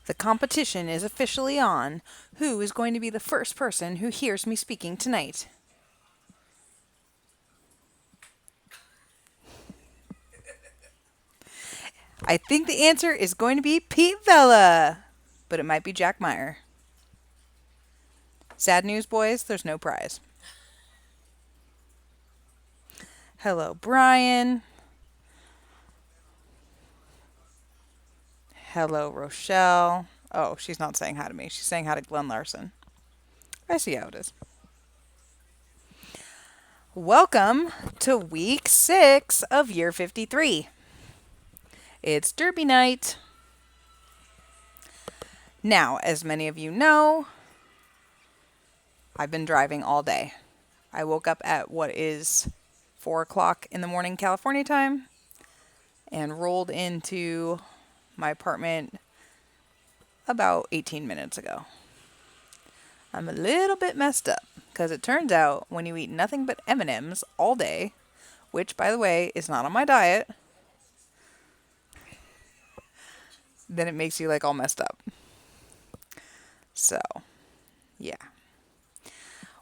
The competition is officially on. Who is going to be the first person who hears me speaking tonight? I think the answer is going to be Pete Vela, but it might be Jack Meyer. Sad news, boys, there's no prize. Hello, Brian. Hello, Rochelle. Oh, she's not saying hi to me. She's saying hi to Glenn Larson. I see how it is. Welcome to week 6 of year 53. It's Derby night. Now, as many of you know, I've been driving all day. I woke up at what is 4 o'clock in the morning California time and rolled into my apartment about 18 minutes ago. I'm a little bit messed up because it turns out when you eat nothing but M&Ms all day, which by the way is not on my diet, then it makes you like all messed up. So, yeah.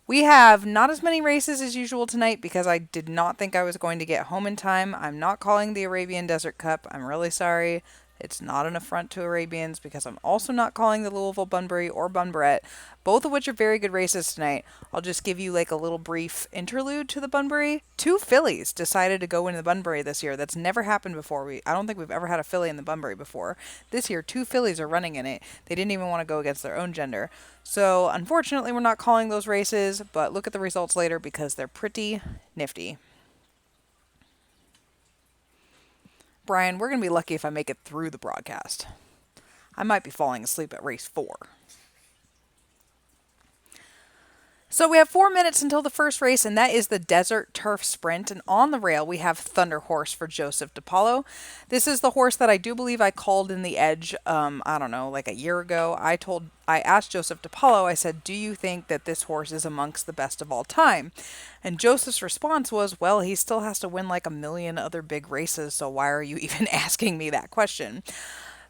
We have not as many races as usual tonight because I did not think I was going to get home in time. I'm not calling the Arabian Desert Cup. I'm really sorry. It's not an affront to Arabians because I'm also not calling the Louisville Bunbury or Bunbarrett, both of which are very good races tonight. I'll just give you like a little brief interlude to the Bunbury. 2 fillies decided to go into the Bunbury this year. That's never happened before. I don't think we've ever had a filly in the Bunbury before. This year, 2 fillies are running in it. They didn't even want to go against their own gender. So unfortunately, we're not calling those races, but look at the results later because they're pretty nifty. Brian, we're going to be lucky if I make it through the broadcast. I might be falling asleep at race 4. So we have 4 minutes until the first race, and that is the Desert Turf Sprint. And on the rail, we have Thunder Horse for Joseph DiPaolo. This is the horse that I do believe I called in the Edge, I don't know, like a year ago. I asked Joseph DiPaolo, I said, do you think that this horse is amongst the best of all time? And Joseph's response was, well, he still has to win like a million other big races, so why are you even asking me that question?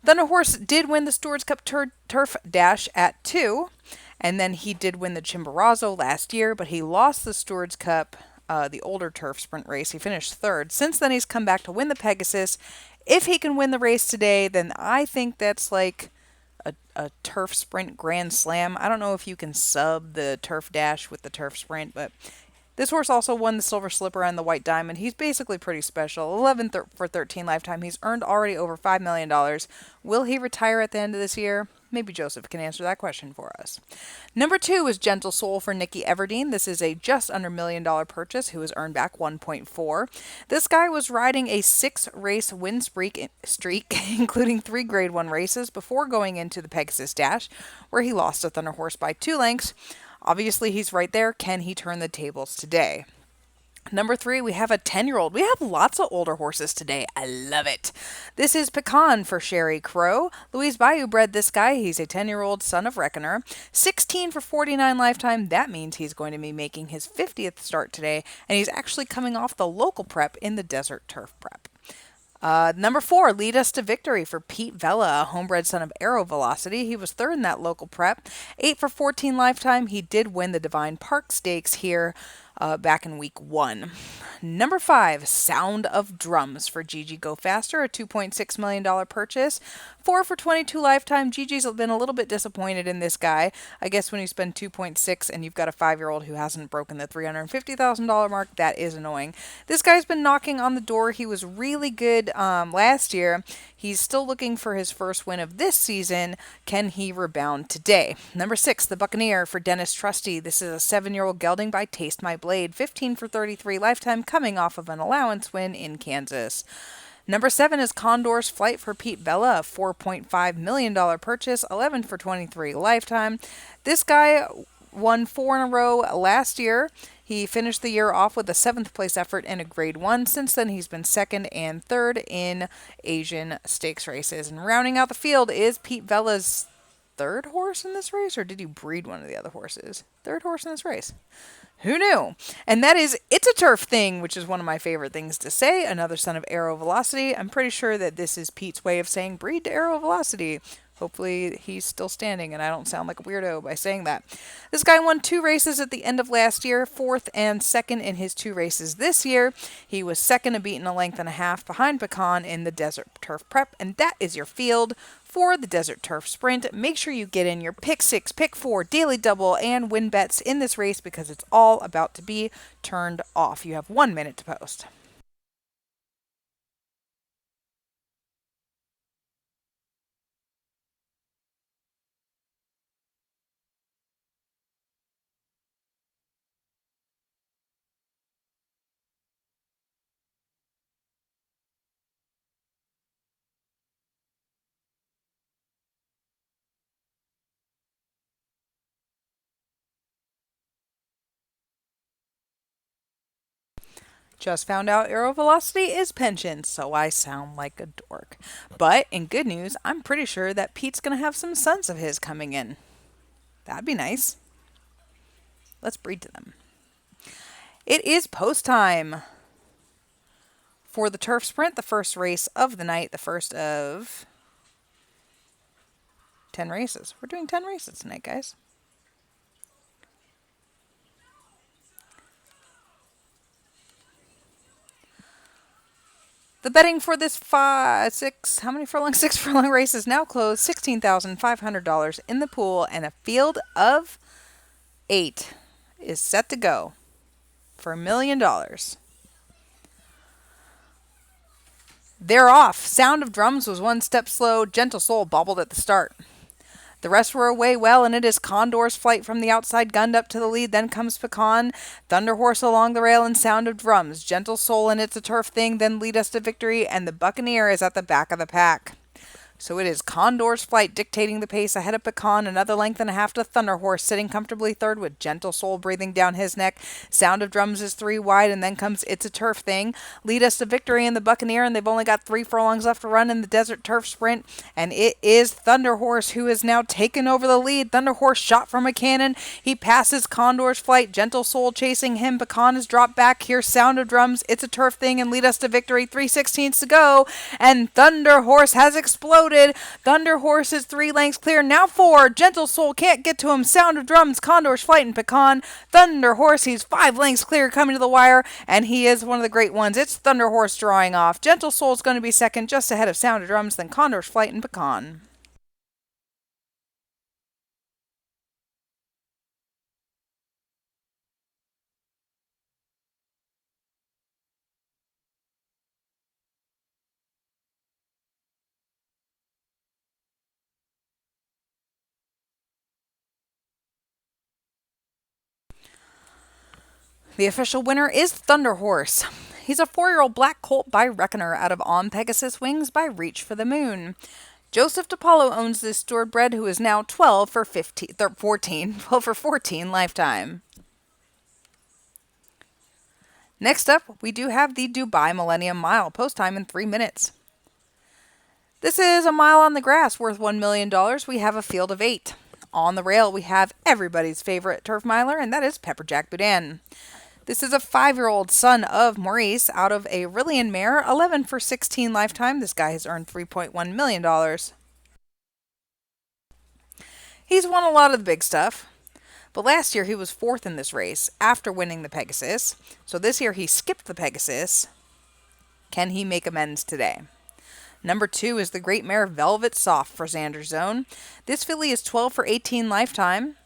Thunder Horse did win the Stewards Cup Turf Dash at 2. And then he did win the Chimborazo last year, but he lost the Stewards Cup, the older turf sprint race. He finished 3rd. Since then, he's come back to win the Pegasus. If he can win the race today, then I think that's like a turf sprint grand slam. I don't know if you can sub the turf dash with the turf sprint, but this horse also won the Silver Slipper and the White Diamond. He's basically pretty special. 11 for 13 lifetime. He's earned already over $5 million. Will he retire at the end of this year? Maybe Joseph can answer that question for us. Number 2 is Gentle Soul for Nikki Everdeen. This is a just under $1 million purchase who has earned back 1.4. This guy was riding a 6-race win streak, including 3 Grade 1 races before going into the Pegasus Dash, where he lost to Thunder Horse by 2 lengths. Obviously, he's right there. Can he turn the tables today? Number 3, we have a 10-year-old. We have lots of older horses today. I love it. This is Pecan for Sherry Crow. Louise Bayou bred this guy. He's a 10-year-old son of Reckoner. 16 for 49 lifetime. That means he's going to be making his 50th start today, and he's actually coming off the local prep in the Desert Turf Prep. Number 4, Lead Us to Victory for Pete Vela, a homebred son of Aero Velocity. He was 3rd in that local prep. 8 for 14 lifetime. He did win the Divine Park Stakes here back in week 1. Number 5, Sound of Drums for Gigi Go Faster, a $2.6 million purchase. 4 for 22 lifetime. Gigi's been a little bit disappointed in this guy. I guess when you spend 2.6 and you've got a 5-year-old who hasn't broken the $350,000 mark, that is annoying. This guy's been knocking on the door. He was really good last year. He's still looking for his first win of this season. Can he rebound today? Number 6, the Buccaneer for Dennis Trusty. This is a 7-year-old gelding by Taste My Blade. 15 for 33 lifetime, coming off of an allowance win in Kansas. Number 7 is Condor's Flight for Pete Vela, a $4.5 million purchase, 11 for 23 lifetime. This guy won 4 in a row last year. He finished the year off with a 7th place effort in a Grade 1. Since then, he's been 2nd and 3rd in Asian stakes races. And rounding out the field is Pete Vela's 3rd horse in this race, or did he breed one of the other horses? 3rd horse in this race. Who knew? And that is It's a Turf Thing, which is one of my favorite things to say. Another son of Aero Velocity. I'm pretty sure that this is Pete's way of saying breed to Aero Velocity. Hopefully he's still standing and I don't sound like a weirdo by saying that. This guy won 2 races at the end of last year, fourth and second in his 2 races this year. He was second and beaten a length and a half behind Pecan in the Desert Turf Prep. And that is your field for the Desert Turf Sprint. Make sure you get in your pick 6, pick 4, daily double, and win bets in this race because it's all about to be turned off. You have 1 minute to post. Just found out arrow velocity is pension, so I sound like a dork. But in good news, I'm pretty sure that Pete's going to have some sons of his coming in. That'd be nice. Let's breed to them. It is post time for the turf sprint, the first race of the night, the first of 10 races. We're doing 10 races tonight, guys. The betting for this how many furlong? 6 furlong race is now closed. $16,500 in the pool, and a field of 8 is set to go for $1 million. They're off. Sound of Drums was 1 step slow. Gentle Soul bobbled at the start. The rest were away well, and it is Condor's Flight from the outside, gunned up to the lead. Then comes Pecan, Thunder Horse along the rail, and Sound of Drums. Gentle Soul and It's a Turf Thing then lead us to victory, and the Buccaneer is at the back of the pack. So it is Condor's Flight dictating the pace ahead of Pecan, another length and a half to Thunder Horse, sitting comfortably third with Gentle Soul breathing down his neck. Sound of Drums is 3 wide, and then comes It's a Turf Thing. Lead us to victory in the Buccaneer, and they've only got 3 furlongs left to run in the Desert Turf Sprint, and it is Thunder Horse who has now taken over the lead. Thunder Horse shot from a cannon. He passes Condor's Flight. Gentle Soul chasing him. Pecan has dropped back. Here's Sound of Drums. It's a Turf Thing, and lead us to victory. 3/16 to go, and Thunder Horse has exploded. Thunder Horse is 3 lengths clear. Now 4. Gentle Soul can't get to him. Sound of Drums, Condor's Flight, and Pecan. Thunder Horse, he's 5 lengths clear coming to the wire, and he is one of the great ones. It's Thunder Horse drawing off. Gentle Soul's going to be second, just ahead of Sound of Drums, then Condor's Flight and Pecan. The official winner is Thunder Horse. He's a 4-year-old black colt by Reckoner out of On Pegasus Wings by Reach for the Moon. Joseph DiPaolo owns this steward bred, who is now 12 for 14 lifetime. Next up, we do have the Dubai Millennium Mile, post time in 3 minutes. This is a mile on the grass worth $1 million. We have a field of 8. On the rail, we have everybody's favorite turf miler, and that is Pepperjack Boudin. This is a 5-year-old son of Maurice out of a Rillian mare, 11 for 16 lifetime. This guy has earned $3.1 million. He's won a lot of the big stuff, but last year he was 4th in this race after winning the Pegasus. So this year he skipped the Pegasus. Can he make amends today? Number 2 is the great mare Velvet Soft for Xander Zone. This filly is 12 for 18 lifetime.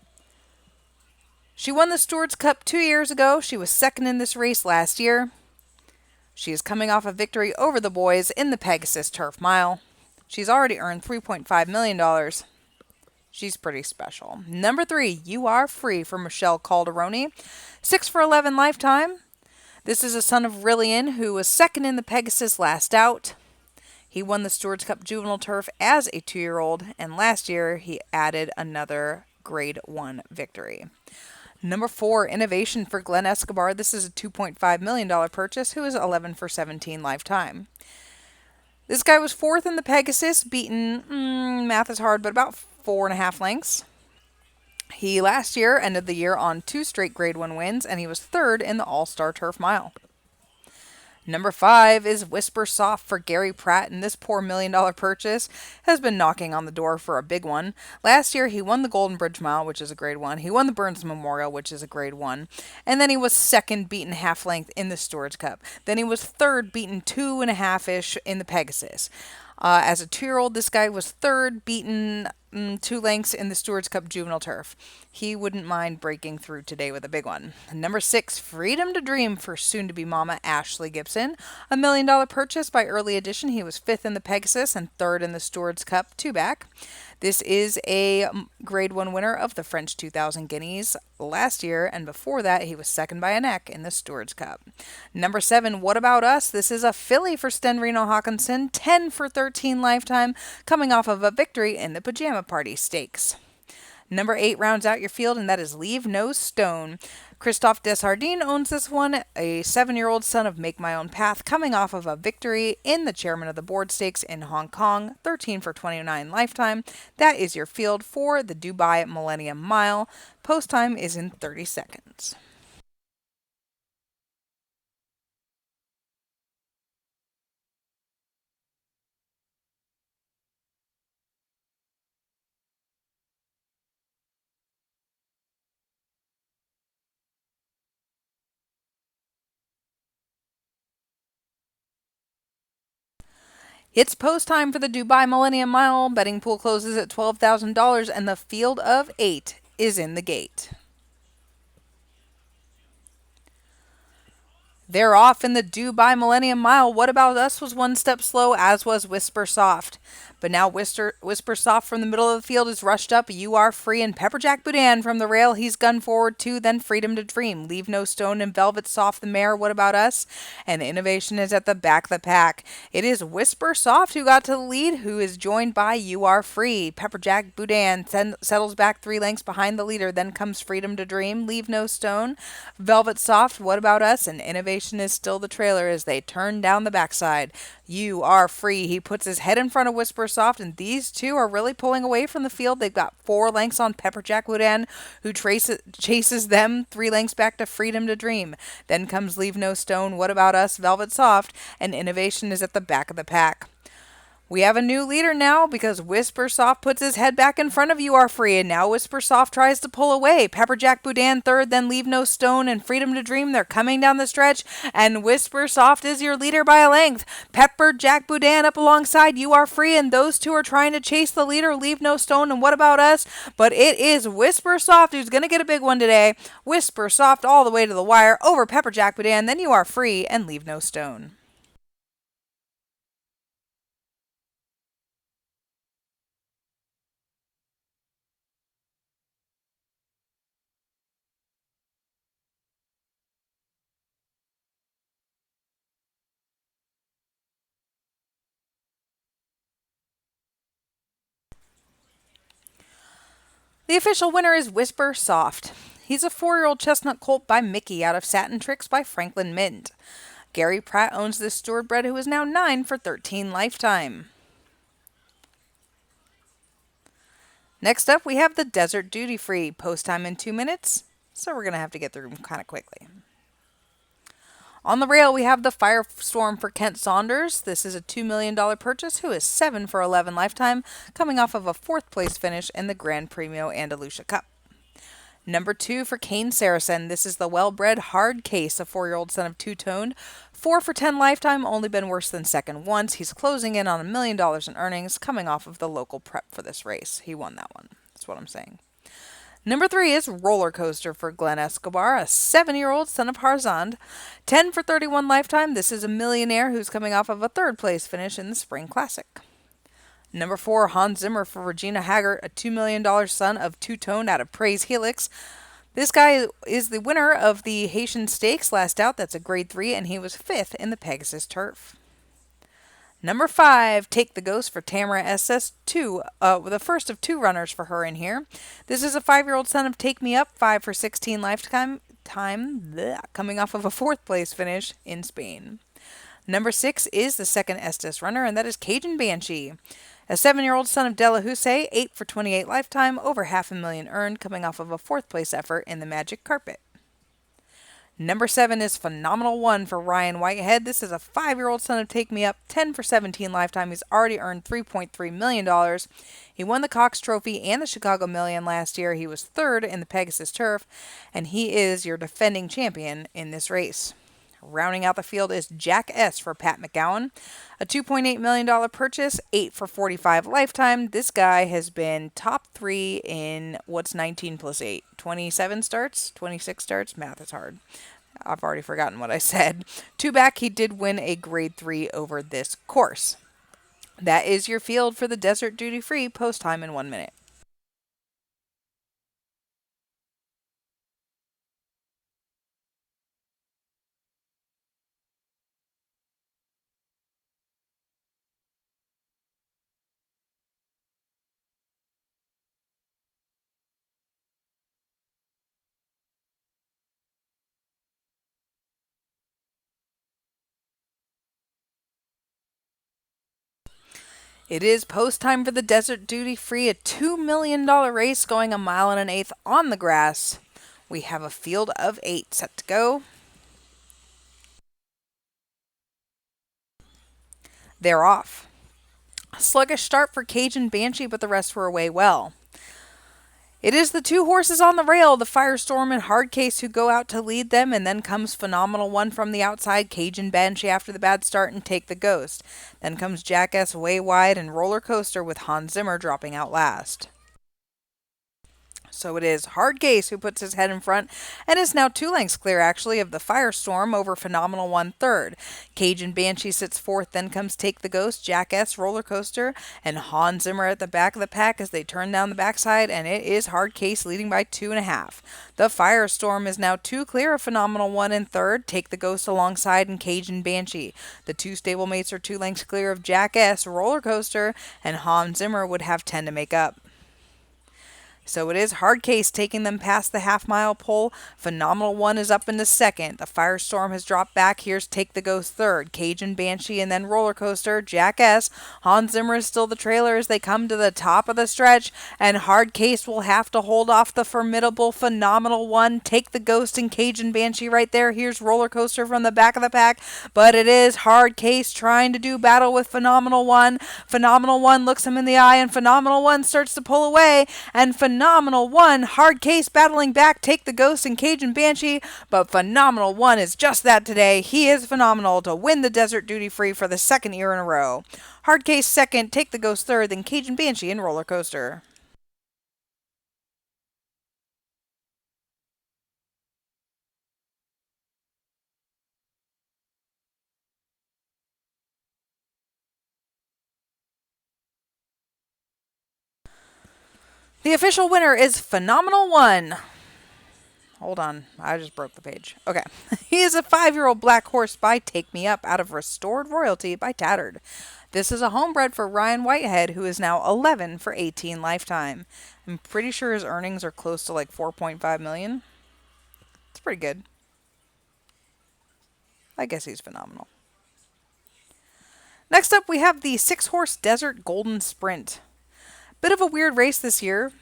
She won the Stewards Cup 2 years ago. She was 2nd in this race last year. She is coming off a victory over the boys in the Pegasus Turf Mile. She's already earned $3.5 million. She's pretty special. Number 3, You Are Free for Michelle Calderoni. 6 for 11 lifetime. This is a son of Rillian who was 2nd in the Pegasus last out. He won the Stewards Cup Juvenile Turf as a 2-year-old, and last year he added another Grade 1 victory. Number 4, Innovation for Glenn Escobar. This is a $2.5 million purchase, who is 11 for 17 lifetime. This guy was 4th in the Pegasus, beaten, math is hard, but about 4.5 lengths. He last year ended the year on 2 straight Grade 1 wins, and he was 3rd in the All-Star Turf Mile. Number 5 is Whisper Soft for Gary Pratt, and this poor $1 million purchase has been knocking on the door for a big one. Last year, he won the Golden Bridge Mile, which is a grade 1. He won the Burns Memorial, which is a grade 1. And then he was second, beaten half length in the Stewards Cup. Then he was third, beaten 2.5-ish in the Pegasus. As a 2-year-old, this guy was third, beaten 2 lengths in the Stewards Cup Juvenile Turf. He wouldn't mind breaking through today with a big one. Number 6, Freedom to Dream for soon-to-be mama Ashley Gibson. $1 million purchase by early edition. He was 5th in the Pegasus and 3rd in the Stewards Cup 2-back. This is a grade 1 winner of the French 2000 Guineas last year, and before that he was second by a neck in the Stewards Cup. Number 7, What About Us? This is a filly for Sten Reno Hawkinson, 10 for 13 lifetime, coming off of a victory in the Pajama Party Stakes. Number 8 rounds out your field, and that is Leave No Stone. Christophe Desjardins owns this one, a 7-year-old son of Make My Own Path, coming off of a victory in the Chairman of the Board Stakes in Hong Kong, 13 for 29 lifetime. That is your field for the Dubai Millennium Mile. Post time is in 30 seconds. It's post time for the Dubai Millennium Mile. Betting pool closes at $12,000 and the field of 8 is in the gate. They're off in the Dubai Millennium Mile. What About Us was one step slow, as was Whisper Soft. But now Whisper Soft from the middle of the field is rushed up. You Are Free, and Pepperjack Boudin from the rail. He's gunned forward too. Then Freedom to Dream. Leave No Stone and Velvet Soft the mare. What About Us? And Innovation is at the back of the pack. It is Whisper Soft who got to the lead, who is joined by You Are Free. Pepperjack Boudin settles back 3 lengths behind the leader. Then comes Freedom to Dream. Leave No Stone. Velvet Soft. What About Us? And Innovation is still the trailer as they turn down the backside. You Are Free. He puts his head in front of Whisper Soft, and these two are really pulling away from the field. They've got 4 lengths on Pepperjack Boudin, who chases them 3 lengths back to Freedom to Dream. Then comes Leave No Stone, What About Us, Velvet Soft, and Innovation is at the back of the pack. We have a new leader now because Whisper Soft puts his head back in front of You Are Free, and now Whisper Soft tries to pull away. Pepperjack Boudin third, then Leave No Stone and Freedom to Dream. They're coming down the stretch, and Whisper Soft is your leader by a length. Pepperjack Boudin up alongside You Are Free, and those two are trying to chase the leader, Leave No Stone and What About Us? But it is Whisper Soft who's going to get a big one today. Whisper Soft all the way to the wire over Pepperjack Boudin, then You Are Free and Leave No Stone. The official winner is Whisper Soft. He's a 4-year-old chestnut colt by Mickey out of Satin Tricks by Franklin Mint. Gary Pratt owns this steward bred, who is now 9 for 13 lifetime. Next up, we have the Desert Duty Free. Post time in 2 minutes, so we're going to have to get through them kind of quickly. On the rail, we have the Firestorm for Kent Saunders. This is a $2 million purchase, who is 7 for 11 lifetime, coming off of a 4th place finish in the Grand Premio Andalusia Cup. Number 2 for Kane Saracen. This is the well-bred Hard Case, a 4-year-old son of two-toned. 4 for 10 lifetime, only been worse than second once. He's closing in on $1 million in earnings, coming off of the local prep for this race. He won that one. That's what I'm saying. Number 3 is Roller Coaster for Glenn Escobar, a 7-year-old son of Harzand. 10 for 31 lifetime. This is a millionaire who's coming off of a 3rd place finish in the Spring Classic. Number 4, Hans Zimmer for Regina Haggart, a $2 million son of two-toned out of Praise Helix. This guy is the winner of the Haitian Stakes last out. That's a grade 3, and he was 5th in the Pegasus Turf. Number 5, Take the Ghost for Tamara SS2, the first of 2 runners for her in here. This is a 5-year-old son of Take Me Up, 5 for 16 lifetime, coming off of a 4th place finish in Spain. Number 6 is the second Estes runner, and that is Cajun Banshee. A 7-year-old son of Delahousse, 8 for 28 lifetime, over $500,000 earned, coming off of a 4th place effort in the Magic Carpet. Number 7 is Phenomenal One for Ryan Whitehead. This is a 5-year-old son of Take Me Up, 10 for 17 lifetime. He's already earned $3.3 million. He won the Cox Trophy and the Chicago Million last year. He was third in the Pegasus Turf, and he is your defending champion in this race. Rounding out the field is Jack S. for Pat McGowan. A $2.8 million purchase, 8 for 45 lifetime. This guy has been top 3 in what's 19 plus 8? 27 starts? 26 starts? Math is hard. I've already forgotten what I said. Two back, he did win a grade 3 over this course. That is your field for the Desert Duty Free post time in 1 minute. It is post time for the Desert Duty Free, a $2 million race going a mile and an eighth on the grass. We have a field of 8 set to go. They're off. A sluggish start for Cajun Banshee, but the rest were away well. It is the 2 horses on the rail, the Firestorm and Hardcase, who go out to lead them, and then comes Phenomenal One from the outside, Cajun Banshee after the bad start, and Take the Ghost. Then comes Jackass way wide and Roller Coaster with Hans Zimmer dropping out last. So it is Hardcase who puts his head in front and is now 2 lengths clear, actually, of the Firestorm over Phenomenal One third. Cajun Banshee sits fourth, then comes Take the Ghost, Jackass, Roller Coaster, and Hans Zimmer at the back of the pack as they turn down the backside, and it is Hardcase leading by 2.5. The Firestorm is now 2 clear of Phenomenal One in third, Take the Ghost alongside, and Cajun Banshee. The 2 stablemates are 2 lengths clear of Jackass, Roller Coaster, and Hans Zimmer would have 10 to make up. So it is Hardcase taking them past the half-mile pole. Phenomenal One is up into second. The Firestorm has dropped back. Here's Take the Ghost third. Cajun Banshee and then Roller Coaster. Jackass. Hans Zimmer is still the trailer as they come to the top of the stretch. And Hardcase will have to hold off the formidable Phenomenal One. Take the Ghost and Cajun Banshee right there. Here's Roller Coaster from the back of the pack. But it is Hardcase trying to do battle with Phenomenal One. Phenomenal One looks him in the eye and Phenomenal One starts to pull away. And Phenomenal One, Hardcase battling back, Take the Ghost and Cajun Banshee, but Phenomenal One is just that today. He is phenomenal to win the Desert Duty Free for the 2nd year in a row. Hardcase second, Take the Ghost third, then Cajun Banshee and Roller Coaster. The official winner is Phenomenal One. Hold on, I just broke the page. Okay. He is a 5-year-old black horse by Take Me Up out of Restored Royalty by Tattered. This is a homebred for Ryan Whitehead, who is now 11 for 18 lifetime. I'm pretty sure his earnings are close to like 4.5 million. It's pretty good. I guess he's phenomenal. Next up, we have the 6-horse Desert Golden Sprint. Bit of a weird race this year.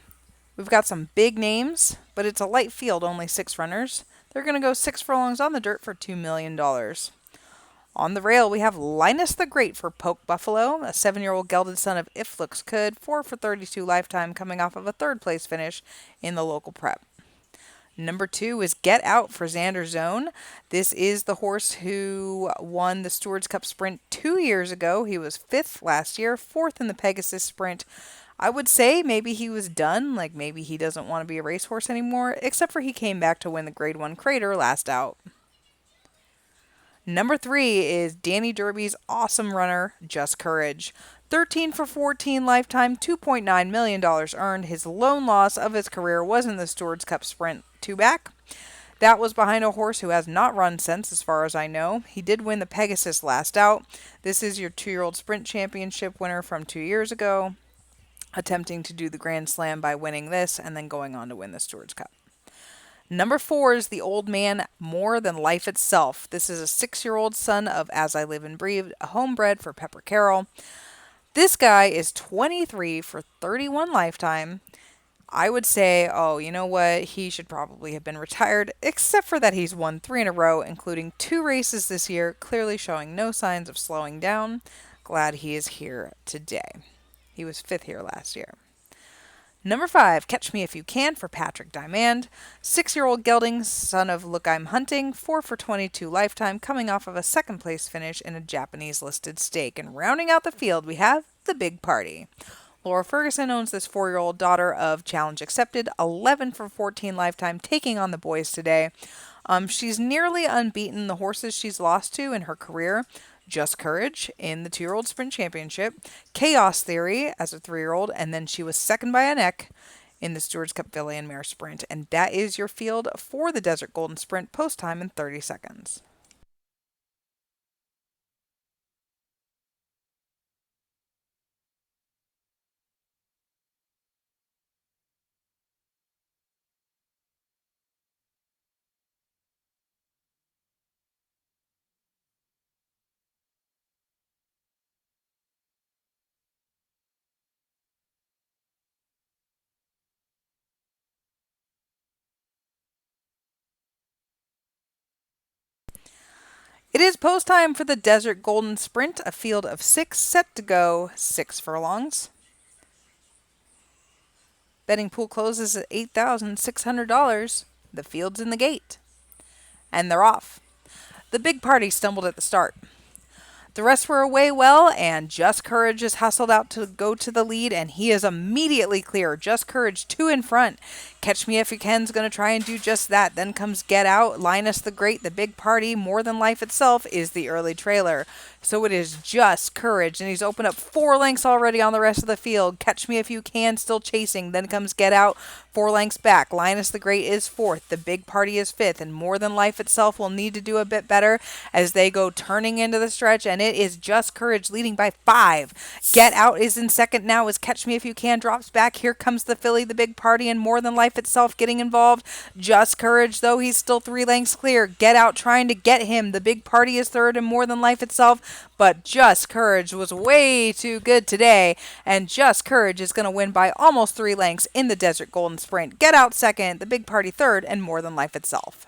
We've got some big names, but it's a light field, only 6 runners. They're going to go 6 furlongs on the dirt for $2 million. On the rail, we have Linus the Great for Poke Buffalo, a 7-year-old gelded son of If Looks Could, 4 for 32 lifetime, coming off of a 3rd place finish in the local prep. Number 2 is Get Out for Xander Zone. This is the horse who won the Stewards Cup Sprint 2 years ago. He was 5th last year, 4th in the Pegasus Sprint. I would say maybe he was done, like maybe he doesn't want to be a racehorse anymore, except for he came back to win the Grade 1 Crater last out. Number 3 is Danny Derby's awesome runner, Just Courage. 13 for 14 lifetime, $2.9 million earned. His lone loss of his career was in the Stewards Cup Sprint 2 back. That was behind a horse who has not run since, as far as I know. He did win the Pegasus last out. This is your 2-year-old Sprint Championship winner from 2 years ago, attempting to do the Grand Slam by winning this and then going on to win the Stewards Cup. Number 4 is the Old Man More Than Life Itself. This is a 6-year-old son of As I Live and Breathe, a homebred for Pepper Carroll. This guy is 23 for 31 lifetime. I would say, oh, you know what? He should probably have been retired, except for that he's won 3 in a row, including 2 races this year, clearly showing no signs of slowing down. Glad he is here today. He was fifth here last year. Number 5, Catch Me If You Can for Patrick Diamond. 6-year-old gelding, son of Look I'm Hunting, 4 for 22 lifetime, coming off of a second place finish in a Japanese listed stake. And rounding out the field, we have the Big Party. Laura Ferguson owns this 4-year-old daughter of Challenge Accepted, 11 for 14 lifetime, taking on the boys today. She's nearly unbeaten the horses she's lost to in her career. Just Courage in the 2-year-old sprint championship, Chaos Theory as a 3-year-old, and then she was second by a neck in the Stewards Cup Filly and Mare Sprint. And that is your field for the Desert Golden Sprint, post time in 30 seconds. It is post time for the Desert Golden Sprint, a field of 6 set to go, 6 furlongs. Betting pool closes at $8,600. The field's in the gate. And they're off. The Big Party stumbled at the start. The rest were away well, and Just Courage is hustled out to go to the lead, and he is immediately clear. Just Courage 2 in front. Catch Me If You Can's going to try and do just that. Then comes Get Out, Linus the Great, the Big Party, More Than Life Itself is the early trailer. So it is Just Courage, and he's opened up 4 lengths already on the rest of the field. Catch Me If You Can still chasing. Then comes Get Out, 4 lengths back. Linus the Great is 4th. The Big Party is 5th, and More Than Life Itself will need to do a bit better as they go turning into the stretch, and it is Just Courage leading by 5. Get Out is in second now as Catch Me If You Can drops back. Here comes the filly, the Big Party, and More Than Life Itself getting involved. Just Courage, though, he's still 3 lengths clear. Get Out trying to get him. The Big Party is 3rd, and More Than Life Itself, but Just Courage was way too good today, and Just Courage is going to win by almost 3 lengths in the Desert Golden Sprint. Get Out 2nd, the Big Party 3rd, and More Than Life Itself.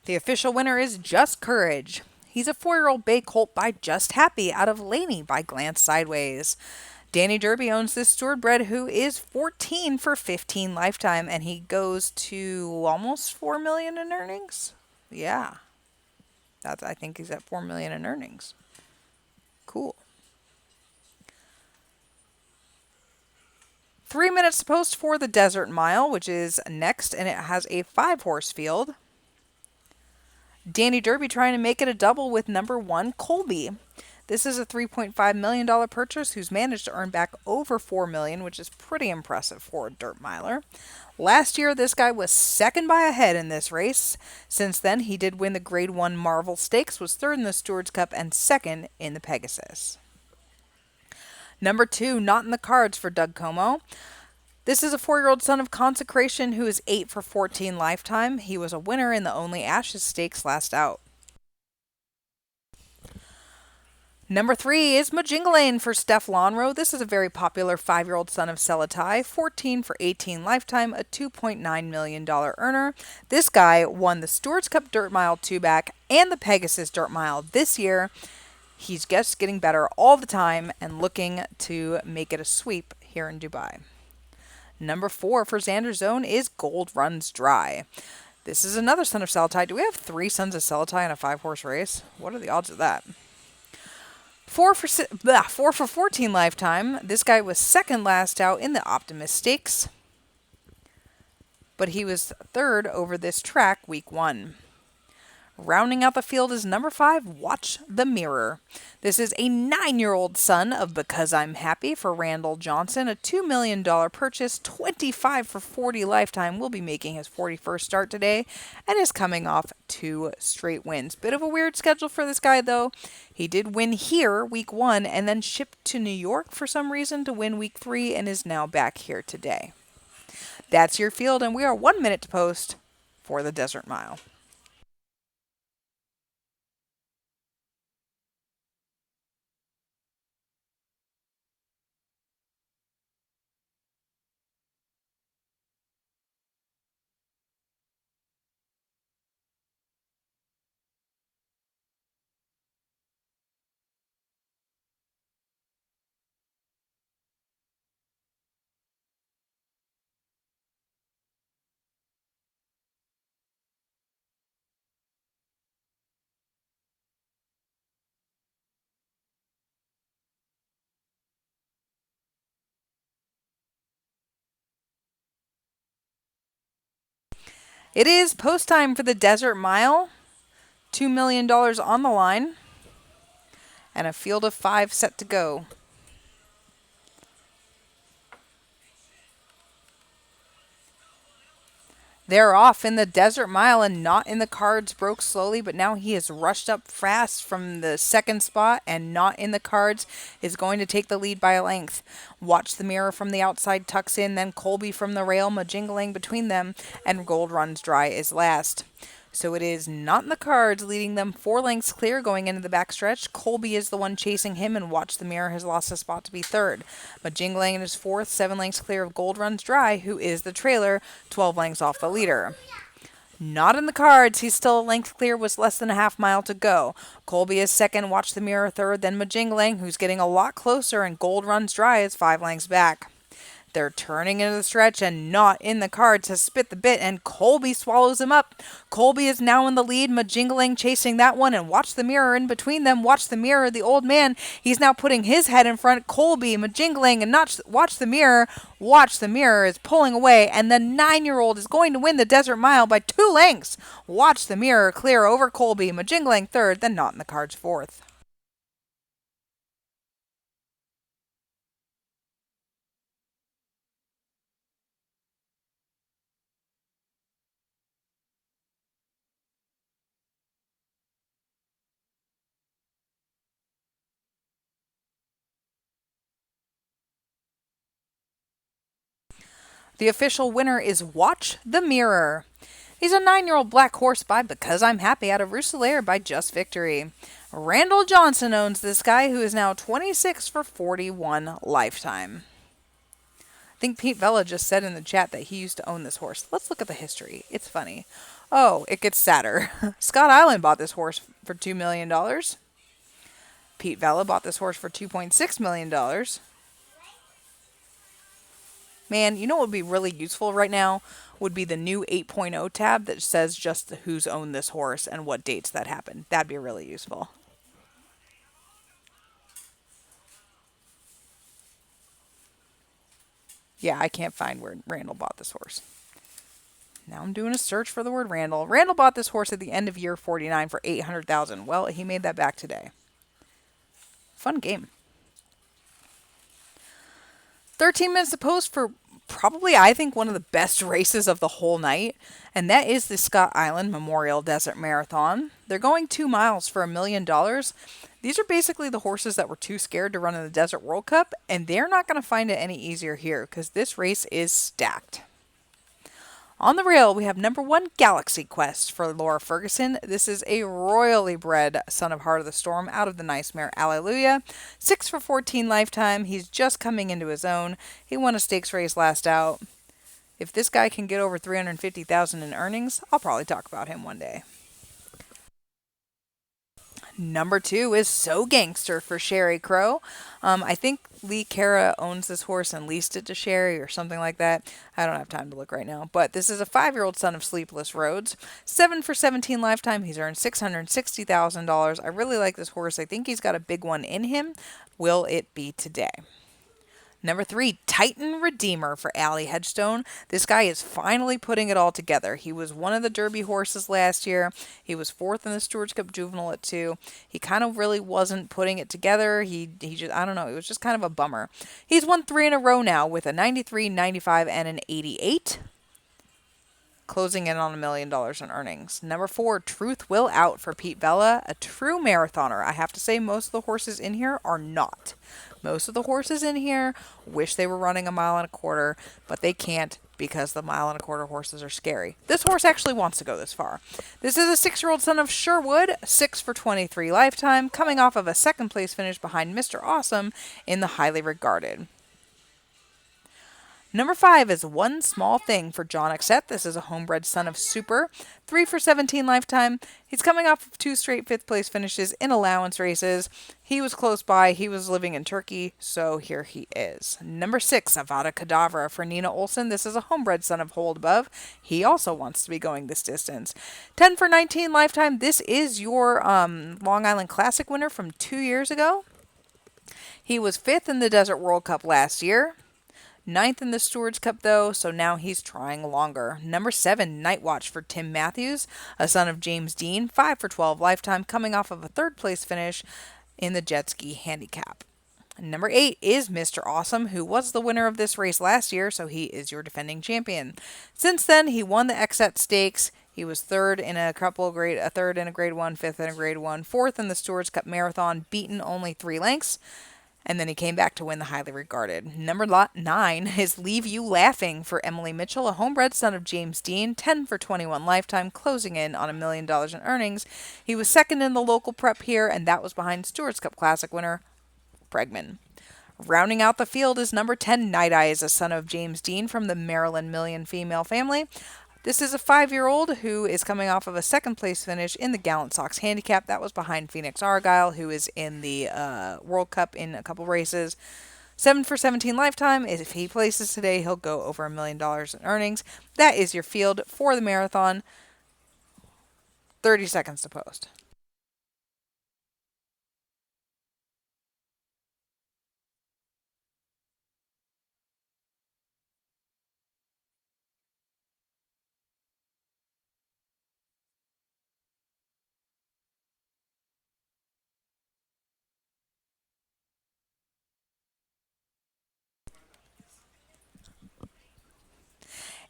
The official winner is Just Courage. He's a 4-year-old bay colt by Just Happy out of Laney by Glance Sideways. Danny Derby owns this steward bred who is 14 for 15 lifetime, and he goes to almost 4 million in earnings. Yeah, I think he's at 4 million in earnings. Cool. 3 minutes to post for the Desert Mile, which is next, and it has a 5-horse field. Danny Derby trying to make it a double with number 1, Colby. This is a $3.5 million purchase who's managed to earn back over $4 million, which is pretty impressive for a dirt miler. Last year, this guy was second by a head in this race. Since then, he did win the Grade 1 Marvel Stakes, was 3rd in the Stewards Cup, and 2nd in the Pegasus. Number 2, Not in the Cards for Doug Como. This is a 4-year-old son of Consecration who is 8 for 14 lifetime. He was a winner in the Only Ashes Stakes last out. Number 3 is Majingalain for Steph Lonro. This is a very popular 5-year-old son of Selatai, 14 for 18 lifetime, a $2.9 million earner. This guy won the Stewards Cup Dirt Mile 2-back and the Pegasus Dirt Mile this year. He's just getting better all the time and looking to make it a sweep here in Dubai. Number 4 for Xander Zone is Gold Runs Dry. This is another son of Selatai. Do we have 3 sons of Selatai in a 5-horse race? What are the odds of that? 4 for 14 lifetime. This guy was second last out in the Optimist Stakes, but he was 3rd over this track week 1. Rounding out the field is number 5, Watch the Mirror. This is a 9-year-old son of Because I'm Happy for Randall Johnson, a $2 million purchase, 25 for 40 lifetime. Will be making his 41st start today and is coming off 2 straight wins. Bit of a weird schedule for this guy, though. He did win here week 1 and then shipped to New York for some reason to win week 3 and is now back here today. That's your field, and we are 1 minute to post for the Desert Mile. It is post time for the Desert Mile. $2 million on the line. And a field of 5 set to go. They're off in the Desert Mile and not in the cards. Broke slowly, but now he has rushed up fast from the second spot and not in the cards is going to take the lead by a length. Watch the Mirror from the outside tucks in, then Colby from the rail, majingling between them, and Gold Runs Dry is last. So it is not in the cards, leading them 4 lengths clear going into the backstretch. Colby is the one chasing him, and Watch the Mirror has lost a spot to be third. Majingling is 4th, 7 lengths clear of Gold Runs Dry, who is the trailer, 12 lengths off the leader. Not in the cards. He's still a length clear with less than a half mile to go. Colby is second, Watch the Mirror third, then Majingling, who's getting a lot closer, and Gold Runs Dry is 5 lengths back. They're turning into the stretch and not in the cards has spit the bit and Colby swallows him up. Colby is now in the lead, Majingling chasing that one and Watch the Mirror in between them. Watch the Mirror, the old man, he's now putting his head in front. Colby, Majingling, and not Watch the Mirror. Watch the Mirror is pulling away and the 9-year-old is going to win the Desert Mile by 2 lengths. Watch the Mirror clear over Colby, Majingling third, then not in the cards fourth. The official winner is Watch the Mirror. He's a 9-year-old black horse by Because I'm Happy out of Roussellaire by Just Victory. Randall Johnson owns this guy, who is now 26 for 41 lifetime. I think Pete Vella just said in the chat that he used to own this horse. Let's look at the history. It's funny. Oh, it gets sadder. Scott Island bought this horse for $2 million. Pete Vella bought this horse for $2.6 million. Man, you know what would be really useful right now? Would be the new 8.0 tab that says just who's owned this horse and what dates that happened. That'd be really useful. Yeah, I can't find where Randall bought this horse. Now I'm doing a search for the word Randall. Randall bought this horse at the end of year 49 for $800,000. Well, he made that back today. Fun game. 13 minutes to post for probably, I think, one of the best races of the whole night, and that is the Scott Island Memorial Desert Marathon. They're going 2 miles for $1 million. These are basically the horses that were too scared to run in the Desert World Cup, and they're not going to find it any easier here because this race is stacked. On the rail, we have number 1, Galaxy Quest for Laura Ferguson. This is a royally bred son of Heart of the Storm out of the nice mare Alleluia. 6 for 14 lifetime. He's just coming into his own. He won a stakes race last out. If this guy can get over $350,000 in earnings, I'll probably talk about him one day. Number 2 is So Gangster for Sherry Crow. I think Lee Cara owns this horse and leased it to Sherry or something like that. I don't have time to look right now. But this is a 5-year-old son of Sleepless Roads. 7 for 17 lifetime. He's earned $660,000. I really like this horse. I think he's got a big one in him. Will it be today? Number 3, Titan Redeemer for Allie Hedgestone. This guy is finally putting it all together. He was one of the Derby horses last year. He was fourth in the Stewards Cup Juvenile at 2. He kind of really wasn't putting it together. He just, I don't know, it was just kind of a bummer. He's won 3 in a row now with a 93, 95, and an 88. Closing in on $1 million in earnings. Number 4, Truth Will Out for Pete Vela, a true marathoner. I have to say most of the horses in here are not. Most of the horses in here wish they were running a mile and a quarter, but they can't because the mile and a quarter horses are scary. This horse actually wants to go this far. This is a 6-year-old son of Sherwood, 6 for 23 lifetime, coming off of a second place finish behind Mr. Awesome in the highly regarded. Number 5 is One Small Thing for John Exet. This is a homebred son of Super. 3 for 17 lifetime. He's coming off of 2 straight 5th place finishes in allowance races. He was close by. He was living in Turkey, so here he is. Number 6, Avada Kedavra for Nina Olson. This is a homebred son of Hold Above. He also wants to be going this distance. 10 for 19 lifetime. This is your Long Island Classic winner from 2 years ago. He was 5th in the Desert World Cup last year. 9th in the Stewards Cup, though, so now he's trying longer. Number 7, Night Watch for Tim Matthews, a son of James Dean, 5 for 12 lifetime, coming off of a 3rd place finish in the Jet Ski Handicap. Number 8 is Mr. Awesome, who was the winner of this race last year, so he is your defending champion. Since then, he won the Exet Stakes. He was 3rd in a a 3rd in a Grade 1, 5th in a Grade 1, 4th in the Stewards Cup Marathon, beaten only 3 lengths. And then he came back to win the highly regarded. Number 9 is Leave You Laughing for Emily Mitchell, a homebred son of James Dean, 10 for 21 lifetime, closing in on $1 million in earnings. He was 2nd in the local prep here, and that was behind Stewards Cup Classic winner Bregman. Rounding out the field is number 10, Night Eyes, a son of James Dean from the Maryland Million female family. This is a 5-year-old who is coming off of a 2nd place finish in the Gallant Sox Handicap. That was behind Phoenix Argyle, who is in the World Cup in a couple races. 7 for 17 lifetime. If he places today, he'll go over $1 million in earnings. That is your field for the marathon. 30 seconds to post.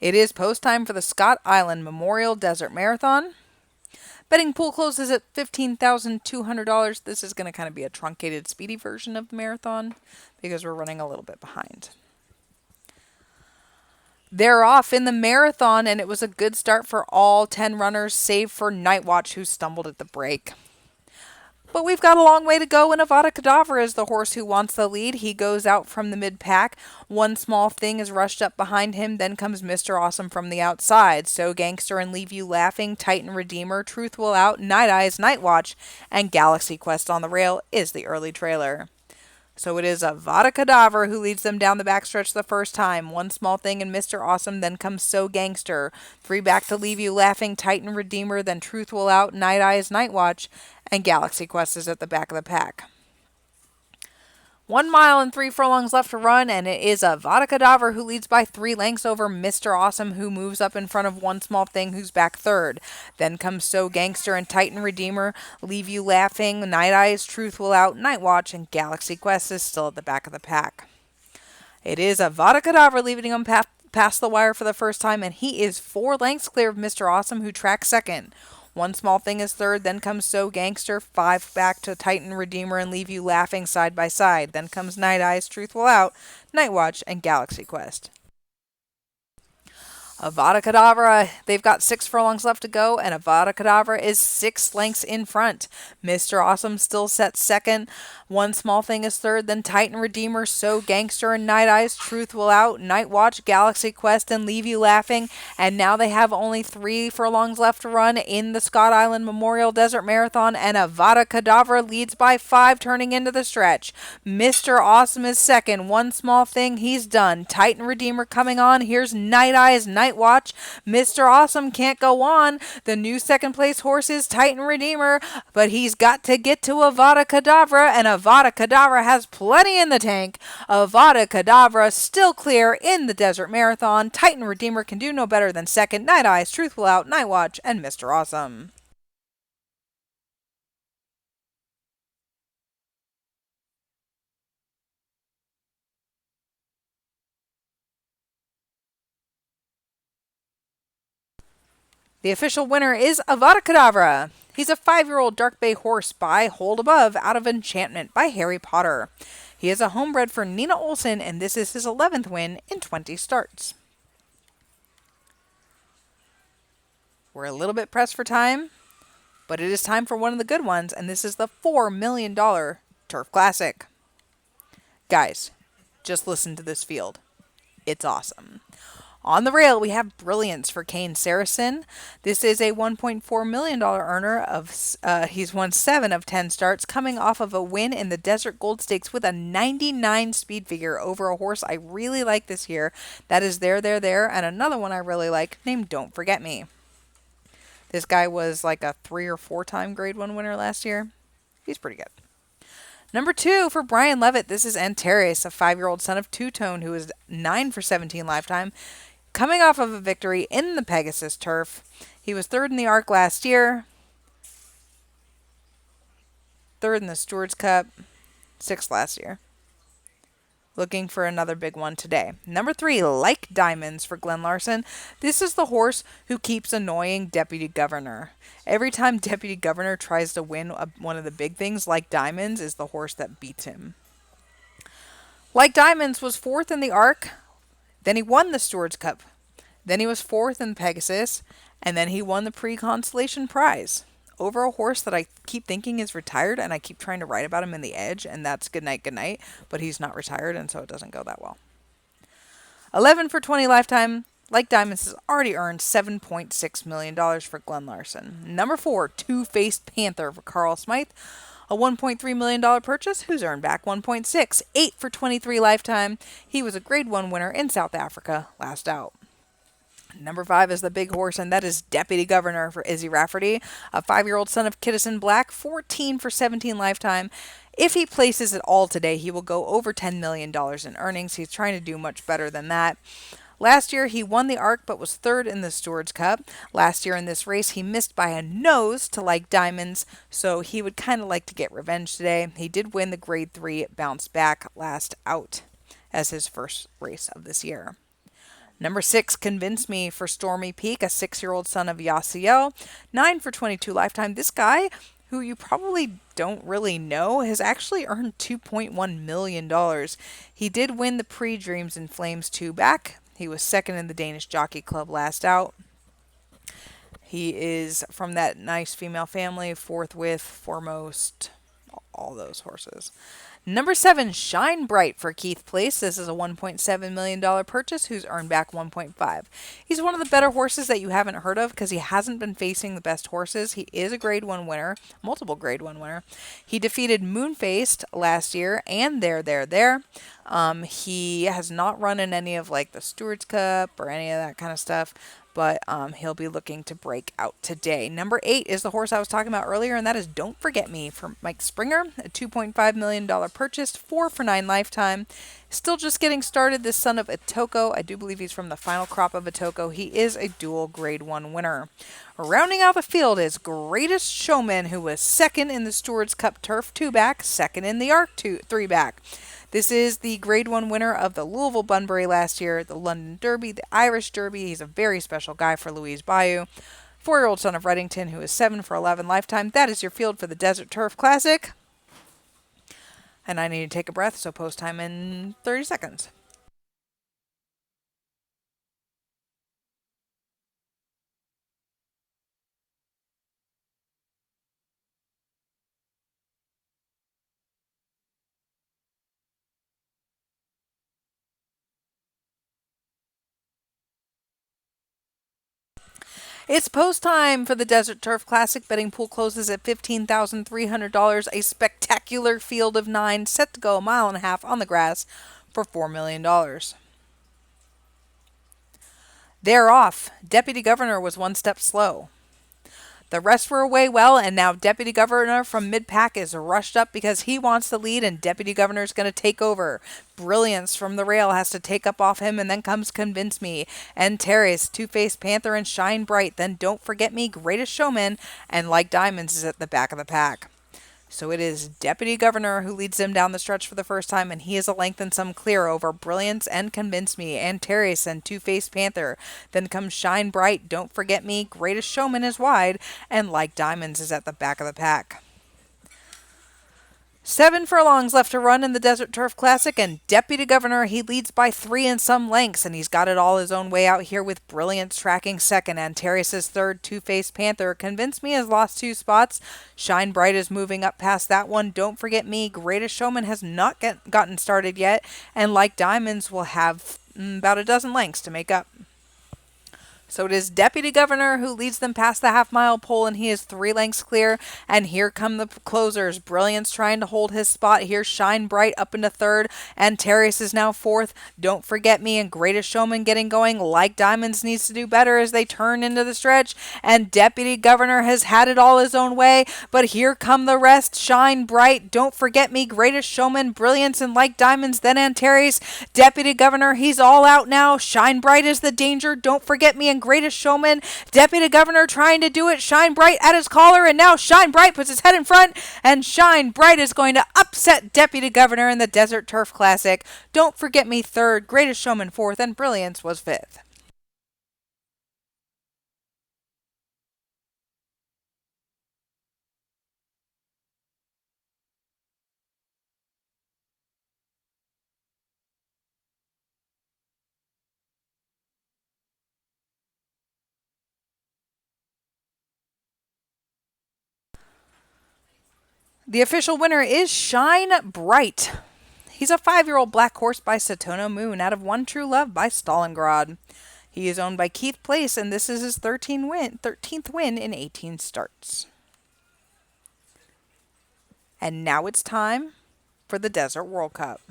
It is post time for the Scott Island Memorial Desert Marathon. Betting pool closes at $15,200. This is going to kind of be a truncated, speedy version of the marathon because we're running a little bit behind. They're off in the marathon, and it was a good start for all 10 runners, save for Night Watch, who stumbled at the break. But we've got a long way to go, and Avada Kedavra is the horse who wants the lead. He goes out from the mid-pack. One Small Thing is rushed up behind him. Then comes Mr. Awesome from the outside. So Gangster and Leave You Laughing, Titan Redeemer, Truth Will Out, Night Eyes, Night Watch, and Galaxy Quest on the rail is the early trailer. So it is Avada Kedavra who leads them down the backstretch the first time. One Small Thing and Mr. Awesome, then comes So Gangster. 3 back to Leave You Laughing, Titan Redeemer, then Truth Will Out, Night Eyes, Night Watch, and Galaxy Quest is at the back of the pack. 1 mile and 3 furlongs left to run, and it is Avada Kedavra who leads by 3 lengths over Mr. Awesome, who moves up in front of One Small Thing, who's back 3rd. Then comes So Gangster and Titan Redeemer, Leave You Laughing, Night Eyes, Truth Will Out, Night Watch, and Galaxy Quest is still at the back of the pack. It is Avada Kedavra leading him past the wire for the first time, and he is 4 lengths clear of Mr. Awesome, who tracks 2nd. One Small Thing is 3rd, then comes So Gangster, 5 back to Titan Redeemer and Leave You Laughing side by side. Then comes Night Eyes, Truth Will Out, Night Watch, and Galaxy Quest. Avada Kedavra, they've got 6 furlongs left to go, and Avada Kedavra is 6 lengths in front. Mr. Awesome still sets 2nd. One Small Thing is 3rd, then Titan Redeemer, So Gangster, and Night Eyes, Truth Will Out, Night Watch, Galaxy Quest, and Leave You Laughing. And now they have only 3 furlongs left to run in the Scott Island Memorial Desert Marathon, and Avada Kedavra leads by 5 turning into the stretch. Mr. Awesome is 2nd. One Small Thing, he's done. Titan Redeemer coming on. Here's Night Eyes, Night Night Watch. Mr. Awesome can't go on. The new second place horse is Titan Redeemer, but he's got to get to Avada Kedavra, and Avada Kedavra has plenty in the tank. Avada Kedavra still clear in the Desert Marathon. Titan Redeemer can do no better than second. Night Eyes, Truthful Out, Night Watch, and Mr. Awesome. The official winner is Avada Kedavra. He's a 5-year-old Dark Bay horse by Hold Above out of Enchantment by Harry Potter. He is a homebred for Nina Olson, and this is his 11th win in 20 starts. We're a little bit pressed for time, but it is time for one of the good ones, and this is the $4 million Turf Classic. Guys, just listen to this field. It's awesome. On the rail, we have Brilliance for Kane Saracen. This is a $1.4 million earner. He's won 7 of 10 starts, coming off of a win in the Desert Gold Stakes with a 99 speed figure over a horse I really like this year. That is There, and another one I really like named Don't Forget Me. This guy was like a 3 or 4 time Grade 1 winner last year. He's pretty good. Number 2 for Brian Levitt. This is Antares, a 5-year-old son of Two-Tone who is 9 for 17 lifetime. Coming off of a victory in the Pegasus Turf. He was 3rd in the Arc last year, 3rd in the Stewards Cup, 6th last year. Looking for another big one today. Number 3, Like Diamonds for Glenn Larson. This is the horse who keeps annoying Deputy Governor. Every time Deputy Governor tries to win one of the big things, Like Diamonds is the horse that beats him. Like Diamonds was 4th in the Arc. Then he won the Stewards Cup. Then he was 4th in Pegasus. And then he won the Pre-Constellation Prize over a horse that I keep thinking is retired, and I keep trying to write about him in the Edge, and that's Good Night, but he's not retired, and so it doesn't go that well. 11 for 20 lifetime. Like Diamonds has already earned $7.6 million for Glenn Larson. Number 4, Two-Faced Panther for Carl Smythe. A $1.3 million purchase, who's earned back 1.6. 8 for 23 lifetime. He was a Grade 1 winner in South Africa last out. Number 5 is the big horse, and that is Deputy Governor for Izzy Rafferty, a 5-year-old son of Kittison Black, 14 for 17 lifetime. If he places it all today, he will go over $10 million in earnings. He's trying to do much better than that. Last year, he won the Arc, but was 3rd in the Stewards Cup. Last year in this race, he missed by a nose to Like Diamonds, so he would kind of like to get revenge today. He did win the Grade 3 Bounce Back last out as his first race of this year. Number 6, Convince Me for Stormy Peak, a 6-year-old son of Yasiel. 9 for 22 lifetime. This guy, who you probably don't really know, has actually earned $2.1 million. He did win the Pre-Dreams and Flames 2 back. He was 2nd in the Danish Jockey Club last out. He is from that nice female family, Forthwith, Foremost, all those horses. Number 7, Shine Bright for Keith Place. This is a $1.7 million purchase, who's earned back 1.5. He's one of the better horses that you haven't heard of because he hasn't been facing the best horses. He is a Grade 1 winner, multiple Grade 1 winner. He defeated Moonfaced last year and There. He has not run in any of like the Stewards Cup or any of that kind of stuff, but he'll be looking to break out today. Number 8 is the horse I was talking about earlier, and that is Don't Forget Me for Mike Springer, a $2.5 million purchase, 4 for 9 lifetime. Still just getting started, this son of Itoko. I do believe he's from the final crop of Itoko. He is a dual Grade 1 winner. Rounding out the field is Greatest Showman, who was 2nd in the Stewards Cup Turf 2-back, 2nd in the Arc 3-back. This is the Grade 1 winner of the Louisville Bunbury last year, the London Derby, the Irish Derby. He's a very special guy for Louise Bayou. 4-year-old son of Reddington, who is 7 for 11 lifetime. That is your field for the Desert Turf Classic. And I need to take a breath, so post time in 30 seconds. It's post time for the Desert Turf Classic. Betting pool closes at $15,300. A spectacular field of 9 set to go a mile and a half on the grass for $4 million. They're off. Deputy Governor was one step slow. The rest were away well, and now Deputy Governor from mid-pack is rushed up because he wants the lead, and Deputy Governor is going to take over. Brilliance from the rail has to take up off him, and then comes Convince Me, and Terrace, Two-Faced Panther, and Shine Bright. Then Don't Forget Me, Greatest Showman, and Like Diamonds is at the back of the pack. So it is Deputy Governor who leads them down the stretch for the first time, and he is a length and some clear over Brilliance and Convince Me, and Terrace and Two-Faced Panther. Then comes Shine Bright, Don't Forget Me, Greatest Showman is wide, and Like Diamonds is at the back of the pack. 7 furlongs left to run in the Desert Turf Classic, and Deputy Governor, he leads by 3 and some lengths, and he's got it all his own way out here with Brilliance tracking second, and Terrace's third, Two-Faced Panther. Convince Me has lost 2 spots. Shine Bright is moving up past that one. Don't Forget Me, Greatest Showman has not gotten started yet, and Like Diamonds will have about a dozen lengths to make up. So it is Deputy Governor who leads them past the half-mile pole, and he is 3 lengths clear. And here come the closers. Brilliance trying to hold his spot. Here's Shine Bright up into third, and Terrace is now fourth. Don't Forget Me and Greatest Showman getting going. Like Diamonds needs to do better as they turn into the stretch, and Deputy Governor has had it all his own way. But here come the rest. Shine Bright, Don't Forget Me, Greatest Showman, Brilliance, and Like Diamonds, then Antares. Deputy Governor, he's all out now. Shine Bright is the danger. Don't Forget Me and Greatest Showman. Deputy Governor trying to do it. Shine Bright at his collar, and now Shine Bright puts his head in front, and Shine Bright is going to upset Deputy Governor in the Desert Turf Classic. Don't Forget Me third, Greatest Showman fourth, and Brilliance was fifth. The official winner is Shine Bright. He's a 5-year-old black horse by Satono Moon out of One True Love by Stalingrad. He is owned by Keith Place, and this is his 13th win in 18 starts. And now it's time for the Desert World Cup.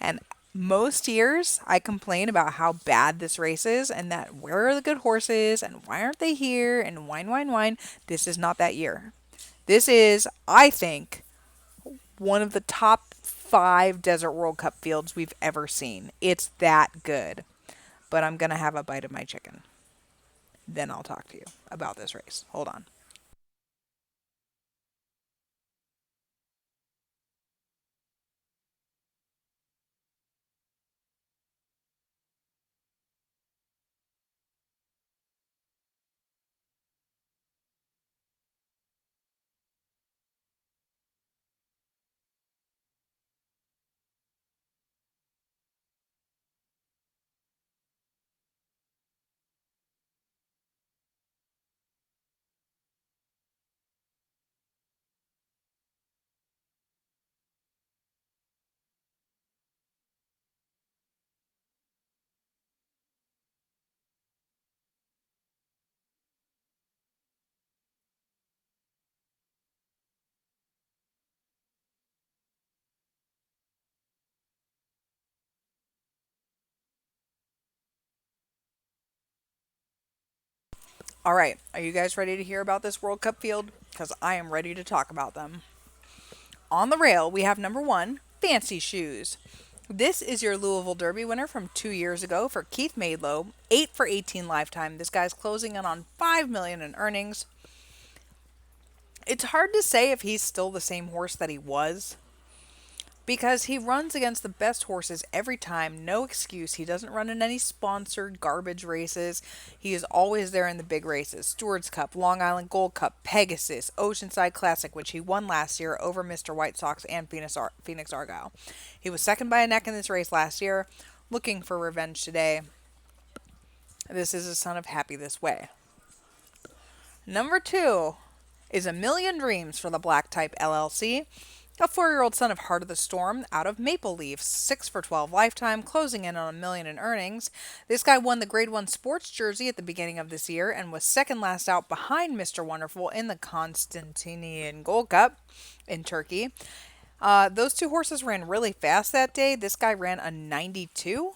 And most years I complain about how bad this race is, and that where are the good horses, and why aren't they here, and whine, whine, whine. This is not that year. This is, I think, one of the top 5 Desert World Cup fields we've ever seen. It's that good. But I'm going to have a bite of my chicken. Then I'll talk to you about this race. Hold on. All right. Are you guys ready to hear about this World Cup field? Because I am ready to talk about them. On the rail, we have number 1, Fancy Shoes. This is your Louisville Derby winner from 2 years ago for Keith Maidlow, 8 for 18 lifetime. This guy's closing in on $5 million in earnings. It's hard to say if he's still the same horse that he was, because he runs against the best horses every time. No excuse. He doesn't run in any sponsored garbage races. He is always there in the big races. Stewards Cup, Long Island Gold Cup, Pegasus, Oceanside Classic, which he won last year over Mr. White Sox and Phoenix Argyle. He was second by a neck in this race last year, looking for revenge today. This is a son of Happy This Way. Number 2 is A Million Dreams for the Black Type LLC. A 4-year-old son of Heart of the Storm out of Maple Leaf, 6 for 12 lifetime, closing in on $1 million in earnings. This guy won the Grade 1 sports jersey at the beginning of this year and was second last out behind Mr. Wonderful in the Constantinian Gold Cup in Turkey. Those 2 horses ran really fast that day. This guy ran a 92.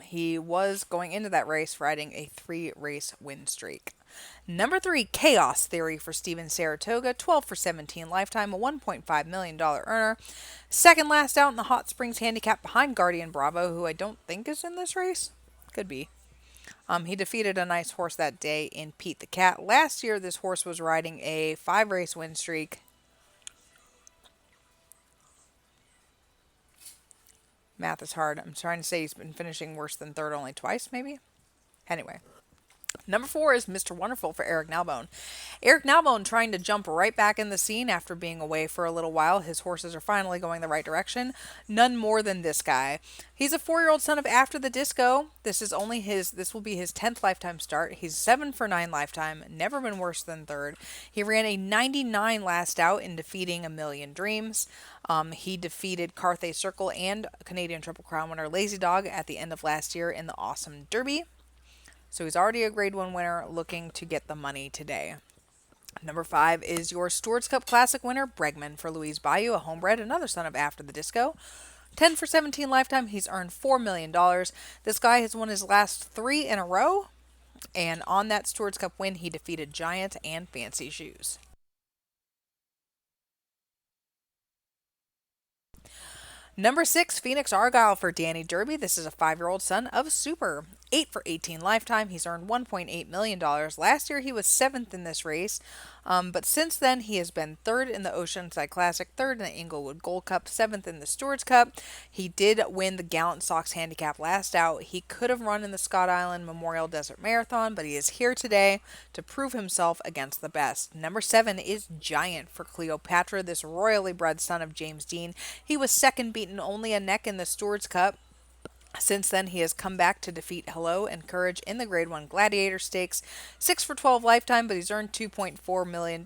He was going into that race riding a 3 race win streak. Number 3, Chaos Theory for Steven Saratoga, 12 for 17 lifetime, a $1.5 million earner. Second last out in the Hot Springs handicap behind Guardian Bravo, who I don't think is in this race. Could be. He defeated a nice horse that day in Pete the Cat. Last year, this horse was riding a 5 race win streak. Math is hard. I'm trying to say he's been finishing worse than third only twice, maybe? Anyway. Number 4 is Mr. Wonderful for Eric Nalbone. Eric Nalbone trying to jump right back in the scene after being away for a little while. His horses are finally going the right direction. None more than this guy. He's a 4-year-old son of After the Disco. This will be his 10th lifetime start. He's 7 for 9 lifetime, never been worse than third. He ran a 99 last out in defeating A Million Dreams. He defeated Carthay Circle and Canadian Triple Crown winner Lazy Dog at the end of last year in the Awesome Derby. So he's already a grade 1 winner looking to get the money today. Number 5 is your Stewards Cup Classic winner, Bregman for Louise Bayou, a homebred, another son of After the Disco. 10 for 17 lifetime, he's earned $4 million. This guy has won his last 3 in a row, and on that Stewards Cup win, he defeated Giant and Fancy Shoes. Number 6, Phoenix Argyle for Danny Derby. This is a 5-year-old son of Super. 8 for 18 lifetime. He's earned $1.8 million. Last year he was 7th in this race, but since then he has been 3rd in the Oceanside Classic, 3rd in the Inglewood Gold Cup, 7th in the Stewards Cup. He did win the Gallant Sox Handicap last out. He could have run in the Scott Island Memorial Desert Marathon, but he is here today to prove himself against the best. Number 7 is Giant for Cleopatra, this royally bred son of James Dean. He was second, beaten only a neck in the Stewards Cup. Since then, he has come back to defeat Hello and Courage in the Grade 1 Gladiator Stakes. 6 for 12 lifetime, but he's earned $2.4 million.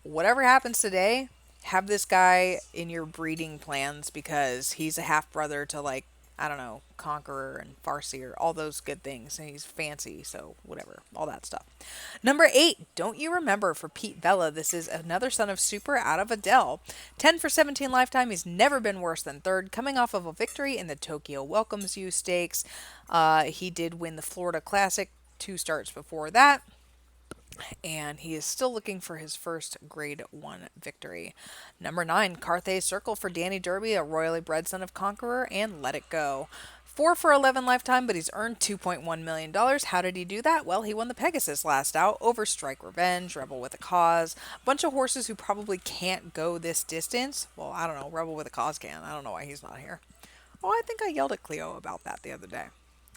Whatever happens today, have this guy in your breeding plans because he's a half-brother to, like, I don't know, Conqueror and Farseer, all those good things. And he's fancy, so whatever, all that stuff. Number 8, Don't You Remember for Pete Vella. This is another son of Super out of Adele. 10 for 17 lifetime. He's never been worse than third, coming off of a victory in the Tokyo Welcomes You Stakes. He did win the Florida Classic 2 starts before that. And he is still looking for his first Grade 1 victory. Number 9, Carthay Circle for Danny Derby, a royally bred son of Conqueror, and Let It Go. 4 for 11 lifetime, but he's earned $2.1 million. How did he do that? Well, he won the Pegasus last out over Strike Revenge, Rebel with a Cause. A bunch of horses who probably can't go this distance. Well, I don't know. Rebel with a Cause can. I don't know why he's not here. Oh, I think I yelled at Cleo about that the other day.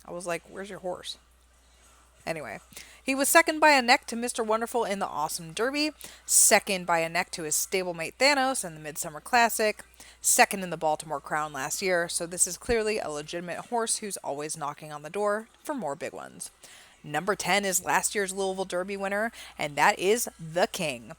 I was like, where's your horse? Anyway, he was second by a neck to Mr. Wonderful in the Awesome Derby, second by a neck to his stablemate Thanos in the Midsummer Classic, second in the Baltimore Crown last year, so this is clearly a legitimate horse who's always knocking on the door for more big ones. Number 10 is last year's Louisville Derby winner, and that is The King.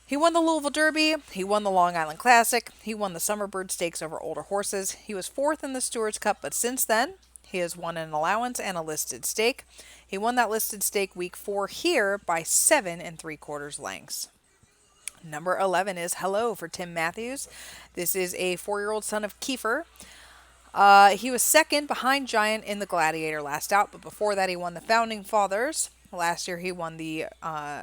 He won the Louisville Derby, he won the Long Island Classic, he won the Summerbird Stakes over older horses, he was 4th in the Stewards Cup, but since then, he has won an allowance and a listed stake. He won that listed stake week 4 here by 7 3/4 lengths. Number 11 is Hello for Tim Matthews. This is a 4-year-old son of Kiefer. He was second behind Giant in the Gladiator last out, but before that he won the Founding Fathers. Last year he won the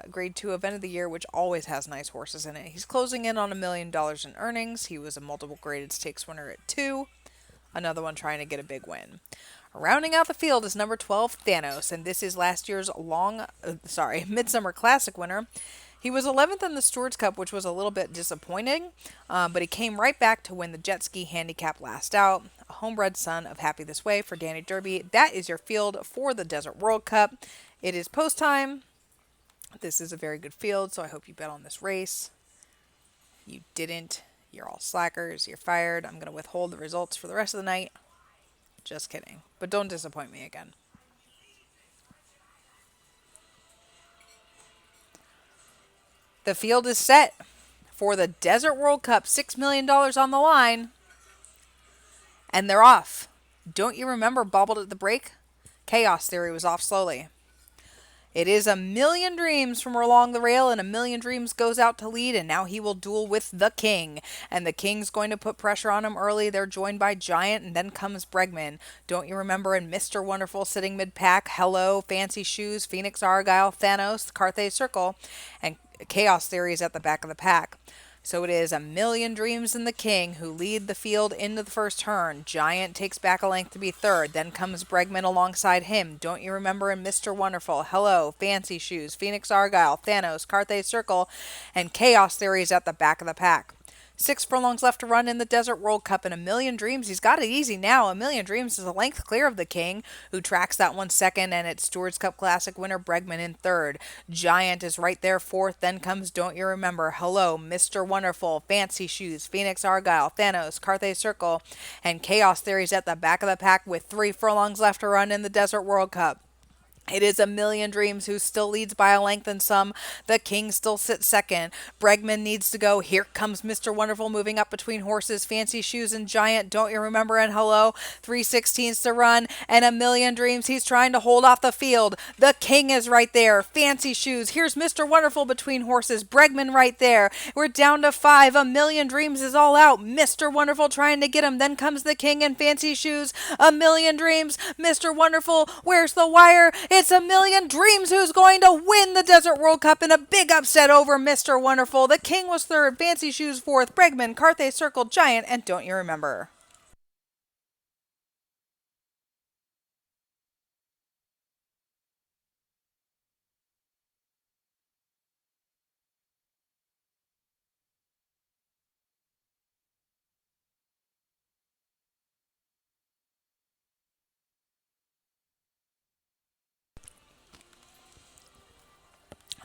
Grade 2 Event of the Year, which always has nice horses in it. He's closing in on $1 million in earnings. He was a multiple graded stakes winner at 2. Another one trying to get a big win. Rounding out the field is number 12, Thanos, and this is last year's Midsummer Classic winner. He was 11th in the Stewards Cup, which was a little bit disappointing, but he came right back to win the Jet Ski Handicap last out. A homebred son of Happy This Way for Danny Derby. That is your field for the Desert World Cup. It is post time. This is a very good field, so I hope you bet on this race. You didn't. You're all slackers. You're fired. I'm going to withhold the results for the rest of the night. Just kidding. But don't disappoint me again. The field is set for the Desert World Cup. $6 million on the line. And they're off. Don't You Remember bobbled at the break? Chaos Theory was off slowly. It is A Million Dreams from Along the Rail, and A Million Dreams goes out to lead, and now he will duel with the King. And the King's going to put pressure on him early. They're joined by Giant, and then comes Bregman. Don't you remember? And Mr. Wonderful sitting mid-pack. Hello, Fancy Shoes, Phoenix Argyle, Thanos, Carthay Circle, and Chaos Theory is at the back of the pack. So it is A Million Dreams and the King who lead the field into the first turn. Giant takes back a length to be third. Then comes Bregman alongside him. Don't you remember? And Mr. Wonderful. Hello, Fancy Shoes, Phoenix Argyle, Thanos, Carthay Circle, and Chaos Theory at the back of the pack. 6 furlongs left to run in the Desert World Cup, and A Million Dreams, he's got it easy now. A Million Dreams is a length clear of the King, who tracks that one second, and it's Stewards Cup Classic winner Bregman in third. Giant is right there fourth. Then comes Don't You Remember? Hello, Mr. Wonderful, Fancy Shoes, Phoenix Argyle, Thanos, Carthay Circle, and Chaos Theory's at the back of the pack with 3 furlongs left to run in the Desert World Cup. It is A Million Dreams who still leads by a length and some. The King still sits second. Bregman needs to go. Here comes Mr. Wonderful moving up between horses. Fancy Shoes and Giant. Don't you remember? And hello. 3/16 to run. And A Million Dreams. He's trying to hold off the field. The King is right there. Fancy Shoes. Here's Mr. Wonderful between horses. Bregman right there. We're down to 5. A Million Dreams is all out. Mr. Wonderful trying to get him. Then comes the King and Fancy Shoes. A Million Dreams. Mr. Wonderful. Where's the wire? It's A Million Dreams who's going to win the Desert World Cup in a big upset over Mr. Wonderful. The King was third, Fancy Shoes fourth, Bregman, Carthay Circle, Giant, and Don't You Remember?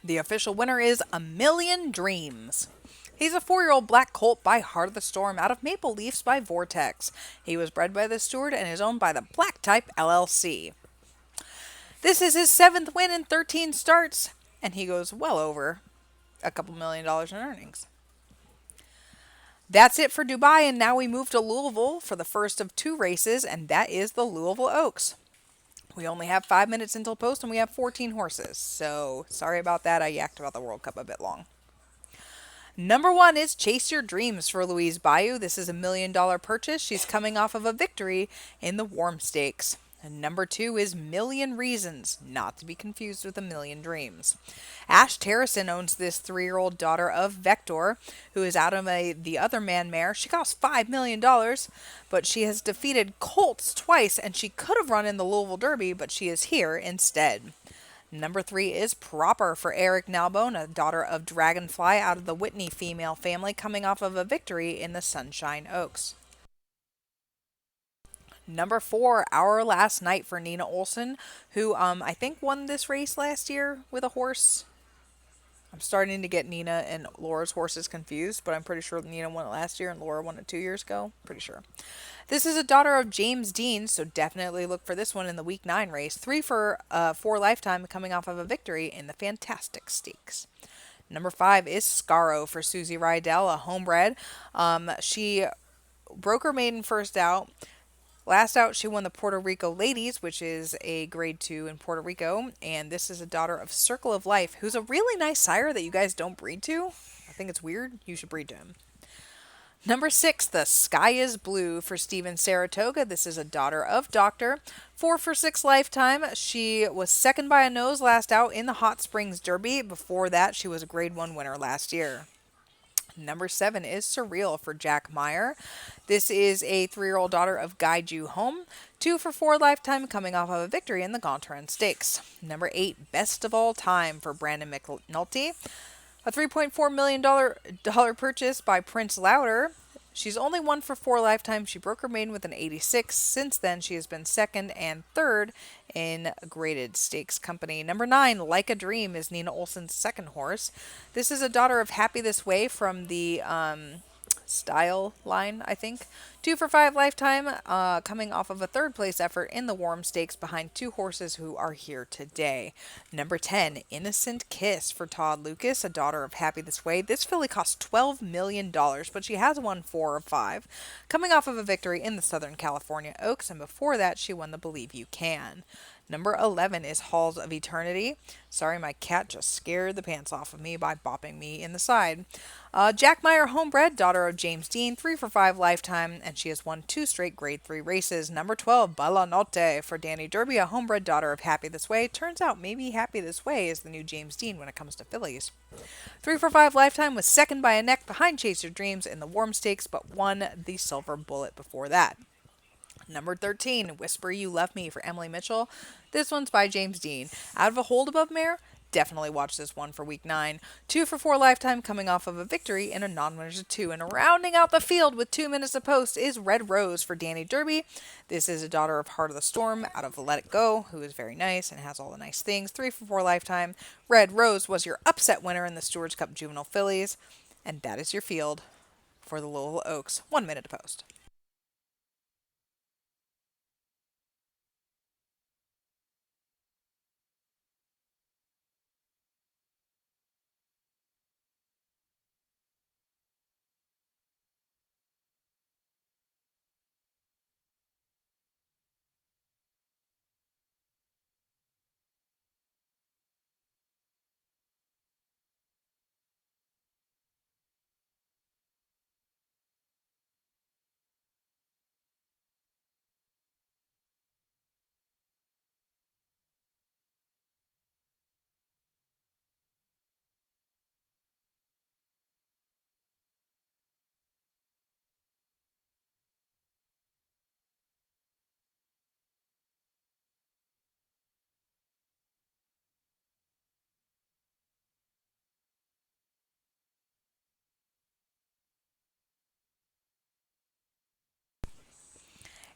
The official winner is A Million Dreams. He's a 4-year-old black colt by Heart of the Storm out of Maple Leafs by Vortex. He was bred by the steward and is owned by the Black Type LLC. This is his 7th win in 13 starts, and he goes well over a couple $1 million in earnings. That's it for Dubai, and now we move to Louisville for the first of 2 races, and that is the Louisville Oaks. We only have 5 minutes until post, and we have 14 horses. So sorry about that. I yacked about the World Cup a bit long. Number 1 is Chase Your Dreams for Louise Bayou. This is $1 million purchase. She's coming off of a victory in the Warm Stakes. And number 2 is Million Reasons, not to be confused with A Million Dreams. Ash Terrison owns this 3-year-old daughter of Vector, who is out of the Other Man mare. She costs $5 million, but she has defeated Colts twice, and she could have run in the Louisville Derby, but she is here instead. Number 3 is Proper for Eric Nalbone, a daughter of Dragonfly out of the Whitney female family, coming off of a victory in the Sunshine Oaks. Number 4, Our Last Night for Nina Olson, who I think won this race last year with a horse. I'm starting to get Nina and Laura's horses confused, but I'm pretty sure Nina won it last year and Laura won it 2 years ago. Pretty sure. This is a daughter of James Dean, so definitely look for this one in the Week 9 race. 3 for 4 Lifetime, coming off of a victory in the Fantastic Stakes. Number 5 is Scaro for Susie Rydell, a homebred. She broke her maiden first out. Last out, she won the Puerto Rico Ladies, which is a grade 2 in Puerto Rico. And this is a daughter of Circle of Life, who's a really nice sire that you guys don't breed to. I think it's weird. You should breed to him. Number 6, The Sky is Blue for Steven Saratoga. This is a daughter of Doctor. 4 for 6 Lifetime. She was second by a nose last out in the Hot Springs Derby. Before that, she was a grade 1 winner last year. Number 7 is Surreal for Jack Meyer. This is a 3-year-old daughter of Guide You Home. 2 for 4 Lifetime, coming off of a victory in the Gontran Stakes. Number 8, Best of All Time for Brandon McNulty. A $3.4 million purchase by Prince Louder. She's only 1 for 4 Lifetime. She broke her maiden with an 86. Since then, she has been second and third in graded stakes company. Number 9, Like a Dream, is Nina Olson's second horse. This is a daughter of Happy This Way from the Style line, I think. 2 for 5 Lifetime, coming off of a 3rd place effort in the Warm Stakes behind 2 horses who are here today. Number 10, Innocent Kiss for Todd Lucas, a daughter of Happy This Way. This filly cost $12 million, but she has won 4 of 5, coming off of a victory in the Southern California Oaks, and before that she won the Believe You Can. Number 11 is Halls of Eternity. Sorry, my cat just scared the pants off of me by bopping me in the side. Jack Meyer, homebred, daughter of James Dean, 3 for 5 lifetime, and she has won 2 straight Grade 3 races. Number 12, Bella Notte for Danny Derby, a homebred daughter of Happy This Way. Turns out maybe Happy This Way is the new James Dean when it comes to fillies. 3 for 5 lifetime was second by a neck behind Chase Your Dreams in the Warm Stakes, but won the Silver Bullet before that. Number 13, Whisper You Love Me for Emily Mitchell. This one's by James Dean. Out of a hold above mare, definitely watch this one for week 9. 2 for 4 lifetime coming off of a victory in a non-winners of 2. And rounding out the field with 2 minutes of post is Red Rose for Danny Derby. This is a daughter of Heart of the Storm out of Let It Go, who is very nice and has all the nice things. 3 for 4 lifetime. Red Rose was your upset winner in the Stewards Cup Juvenile Fillies. And that is your field for the Louisville Oaks. 1 minute to post.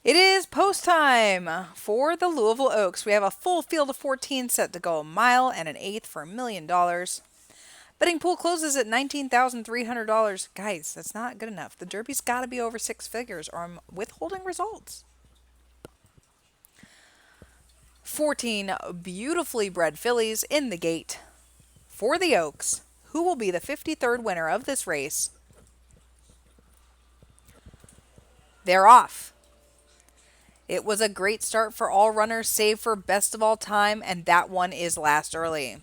It is post time for the Louisville Oaks. We have a full field of 14 set to go a mile and an eighth for $1 million. Betting pool closes at $19,300. Guys, that's not good enough. The Derby's got to be over 6 figures or I'm withholding results. 14 beautifully bred fillies in the gate for the Oaks. Who will be the 53rd winner of this race? They're off. It was a great start for all runners, save for best of all time, and that one is last early.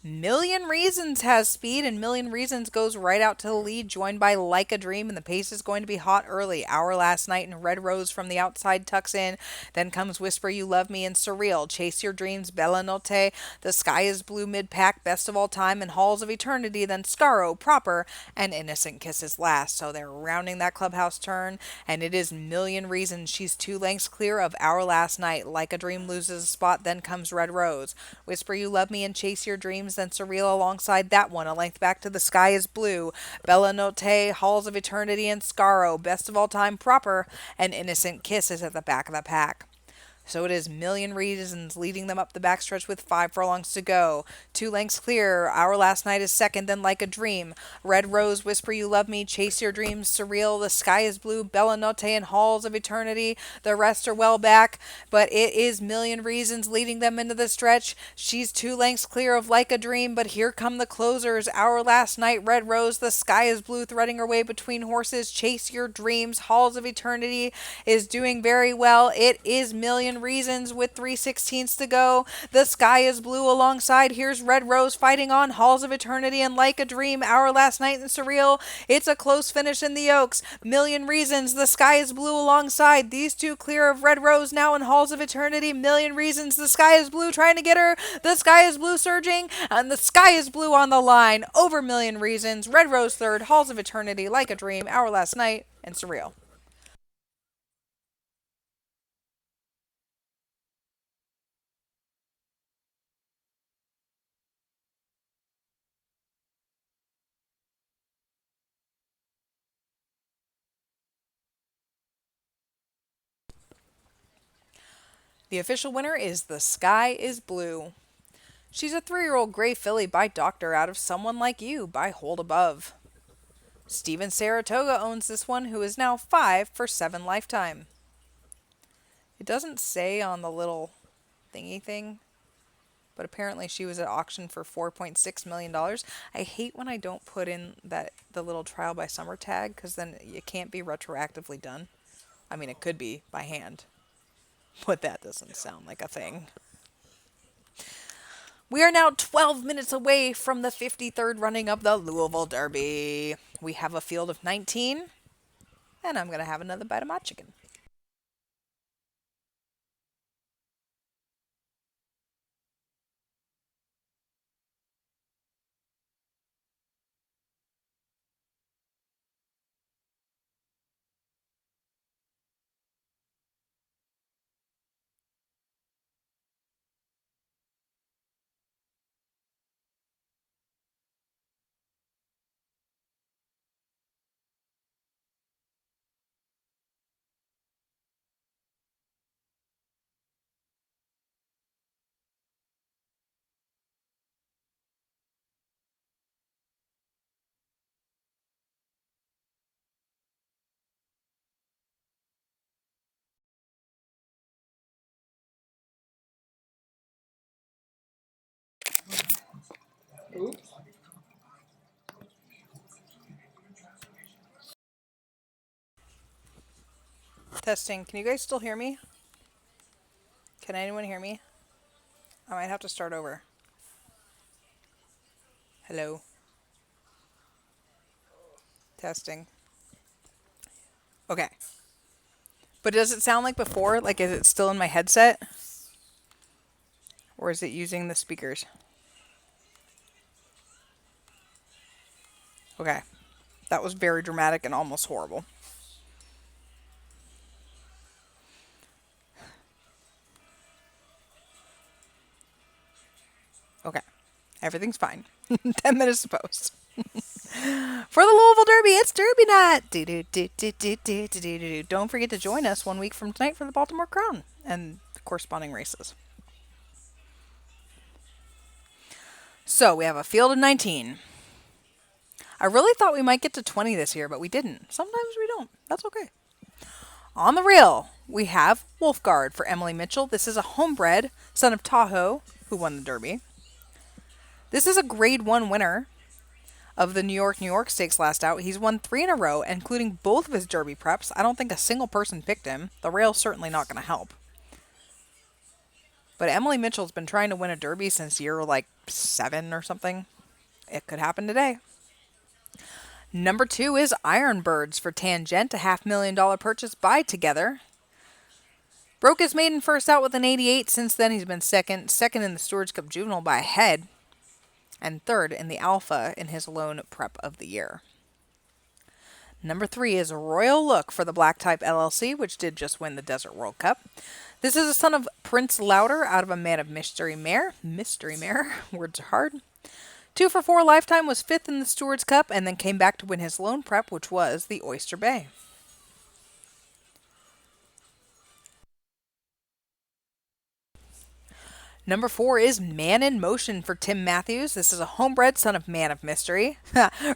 Million Reasons has speed, and Million Reasons goes right out to the lead, joined by Like a Dream, and the pace is going to be hot early. Our Last Night and Red Rose from the outside tucks in. Then comes Whisper You Love Me and Surreal, Chase Your Dreams, Bella Notte, The Sky is Blue mid-pack, Best of All Time, and Halls of Eternity, then Scaro, Proper, and Innocent Kisses last. So they're rounding that clubhouse turn, and it is Million Reasons. She's 2 lengths clear of Our Last Night. Like a Dream loses a spot, then comes Red Rose. Whisper You Love Me and Chase Your Dreams, then Surreal alongside that one. A length back to The Sky is Blue. Bella Notte, Halls of Eternity, and Scaro. Best of All Time, Proper, and Innocent Kiss is at the back of the pack. So it is Million Reasons leading them up the backstretch with 5 furlongs to go. 2 lengths clear. Our Last Night is second, then Like a Dream. Red Rose, Whisper You Love Me, Chase Your Dreams, Surreal, The Sky is Blue, Bella Notte, and Halls of Eternity. The rest are well back, but it is Million Reasons leading them into the stretch. She's 2 lengths clear of Like a Dream, but here come the closers. Our Last Night, Red Rose, The Sky is Blue threading her way between horses. Chase Your Dreams, Halls of Eternity is doing very well. It is Million Reasons with 3/16 to go. The Sky is Blue alongside. Here's Red Rose fighting on. Halls of Eternity and Like a Dream. Our Last Night and Surreal. It's a close finish in the Oaks. Million Reasons. The Sky is Blue alongside. These two clear of Red Rose now in Halls of Eternity. Million Reasons. The Sky is Blue trying to get her. The Sky is Blue surging. And the Sky is Blue on the line. Over Million Reasons. Red Rose third. Halls of Eternity. Like a Dream. Our Last Night and Surreal. The official winner is The Sky is Blue. She's a 3-year-old gray filly by Doctor out of Someone Like You by Hold Above. Steven Saratoga owns this one, who is now 5 for 7 lifetime. It doesn't say on the little thingy thing, but apparently she was at auction for $4.6 million. I hate when I don't put in that the little trial by summer tag, because then it can't be retroactively done. I mean, it could be by hand, but that doesn't sound like a thing. We are now 12 minutes away from the 53rd running of the Louisville Derby. We have a field of 19, and I'm going to have another bite of my chicken. Testing. Can you guys still hear me? Can anyone hear me? I might have to start over. Hello. Testing. Okay. But does it sound like before? Like, is it still in my headset? Or is it using the speakers? Okay. That was very dramatic and almost horrible. Okay. Everything's fine. 10 minutes to post. For the Louisville Derby, it's Derby night. Don't forget to join us 1 week from tonight for the Baltimore Crown and the corresponding races. So we have a field of 19. I really thought we might get to 20 this year, but we didn't. Sometimes we don't. That's okay. On the rail, we have Wolfguard for Emily Mitchell. This is a homebred, son of Tahoe, who won the Derby. This is a Grade 1 winner of the New York Stakes last out. He's won 3 in a row, including both of his Derby preps. I don't think a single person picked him. The rail's certainly not going to help. But Emily Mitchell's been trying to win a Derby since year 7 or something. It could happen today. Number 2 is Ironbirds for Tangent, a $500,000 purchase by Together. Broke his maiden first out with an 88. Since then, he's been second in the Stewards Cup Juvenile by a head, and third in the Alpha in his lone prep of the year. Number 3 is Royal Look for the Black Type LLC, which did just win the Desert World Cup. This is a son of Prince Louder out of a Man of Mystery Mare. Mystery Mare, words are hard. 2 for 4 Lifetime, was 5th in the Stewards Cup, and then came back to win his lone prep, which was the Oyster Bay. Number 4 is Man in Motion for Tim Matthews. This is a homebred son of Man of Mystery.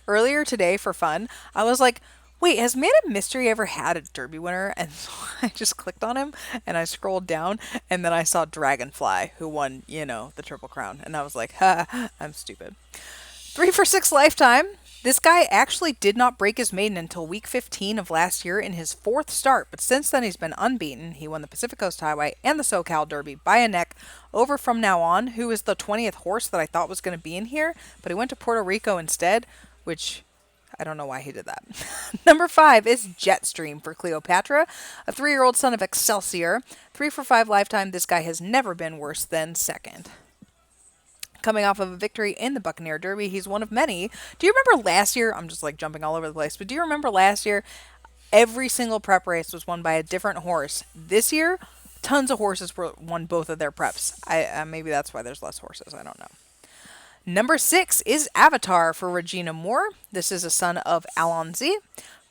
Earlier today, for fun, I was like, wait, has Man of Mystery ever had a Derby winner? And so I just clicked on him, and I scrolled down, and then I saw Dragonfly, who won, the Triple Crown. And I was like, I'm stupid. 3 for 6 Lifetime. This guy actually did not break his maiden until week 15 of last year in his 4th start, but since then he's been unbeaten. He won the Pacific Coast Highway and the SoCal Derby by a neck over From Now On, who is the 20th horse that I thought was going to be in here, but he went to Puerto Rico instead, which I don't know why he did that. Number 5 is Jetstream for Cleopatra, a 3-year-old son of Excelsior. 3 for 5 Lifetime. This guy has never been worse than second. Coming off of a victory in the Buccaneer Derby, he's one of many. Do you remember last year? I'm just jumping all over the place, but do you remember last year? Every single prep race was won by a different horse. This year, tons of horses won both of their preps. Maybe that's why there's less horses. I don't know. Number 6 is Avatar for Regina Moore. This is a son of Alonzi.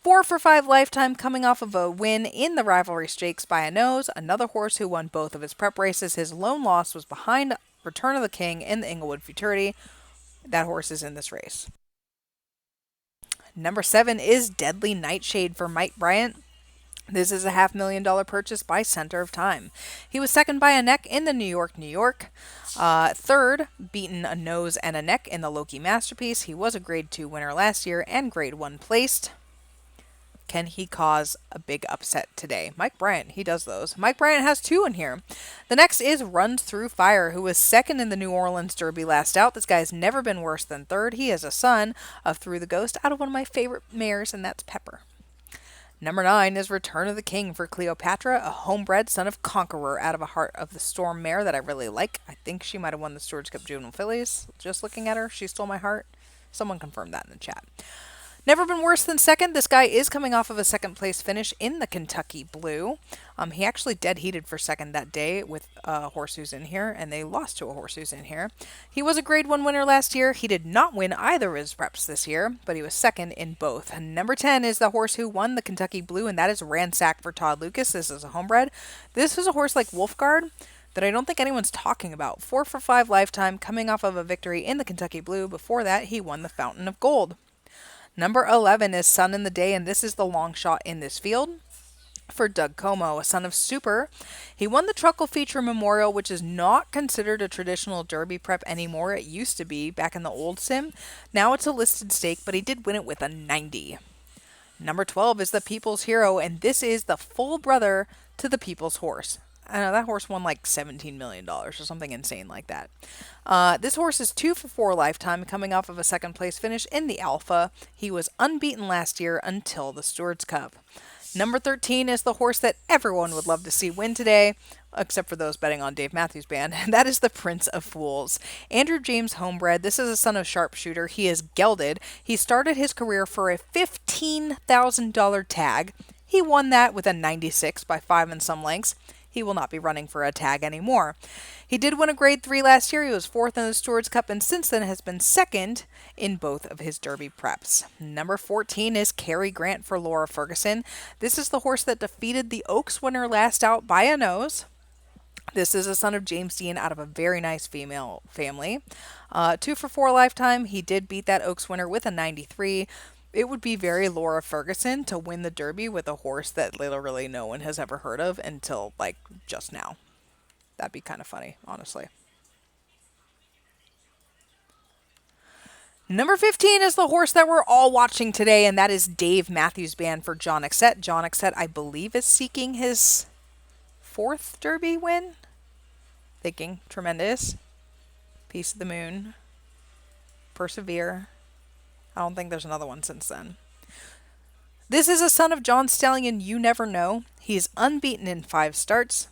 4 for 5 Lifetime, coming off of a win in the Rivalry Stakes by a nose. Another horse who won both of his prep races. His lone loss was behind Return of the King in the Inglewood Futurity. That horse is in this race. Number 7 is Deadly Nightshade for Mike Bryant. This is a $500,000 purchase by Center of Time. He was second by a neck in the New York. Third, beaten a nose and a neck in the Loki Masterpiece. He was a Grade 2 winner last year and Grade 1 placed. Can he cause a big upset today? Mike Bryant, he does those. Mike Bryant has 2 in here. The next is Runs Through Fire, who was second in the New Orleans Derby last out. This guy's never been worse than third. He is a son of Through the Ghost out of one of my favorite mares, and that's Pepper. Number 9 is Return of the King for Cleopatra, a homebred son of Conqueror out of a Heart of the Storm mare that I really like. I think she might have won the Stewards Cup Juvenile Fillies. Just looking at her, she stole my heart. Someone confirmed that in the chat. Never been worse than second. This guy is coming off of a second place finish in the Kentucky Blue. He actually dead heated for second that day with a horse who's in here, and they lost to a horse who's in here. He was a Grade 1 winner last year. He did not win either of his preps this year, but he was second in both. And number 10 is the horse who won the Kentucky Blue, and that is Ransack for Todd Lucas. This is a homebred. This is a horse like Wolfguard that I don't think anyone's talking about. 4 for 5 lifetime, coming off of a victory in the Kentucky Blue. Before that, he won the Fountain of Gold. Number 11 is Sun in the Day, and this is the long shot in this field for Doug Como, a son of Super. He won the Truckle Feature Memorial, which is not considered a traditional Derby prep anymore. It used to be back in the old sim. Now it's a listed stake, but he did win it with a 90. Number 12 is the People's Hero, and this is the full brother to the People's Horse. I know that horse won like $17 million or something insane like that. This horse is 2 for 4 lifetime, coming off of a second place finish in the Alpha. He was unbeaten last year until the Stewards Cup. Number 13 is the horse that everyone would love to see win today, except for those betting on Dave Matthews Band, and that is the Prince of Fools. Andrew James Homebred. This is a son of Sharpshooter. He is gelded. He started his career for a $15,000 tag. He won that with a 96 by 5 and some lengths. He will not be running for a tag anymore. He did win a Grade 3 last year. He was 4th in the Stewards Cup, and since then has been 2nd in both of his Derby preps. Number 14 is Cary Grant for Laura Ferguson. This is the horse that defeated the Oaks winner last out by a nose. This is a son of James Dean out of a very nice female family. 2 for 4 lifetime. He did beat that Oaks winner with a 93. It would be very Laura Ferguson to win the Derby with a horse that literally no one has ever heard of until, like, just now. That'd be kind of funny, honestly. Number 15 is the horse that we're all watching today, and that is Dave Matthews Band for John Exet. John Exet, I believe, is seeking his 4th Derby win. Thinking Tremendous, Piece of the Moon, Persevere. I don't think there's another one since then. This is a son of John Stallion, You Never Know. He's unbeaten in 5 starts.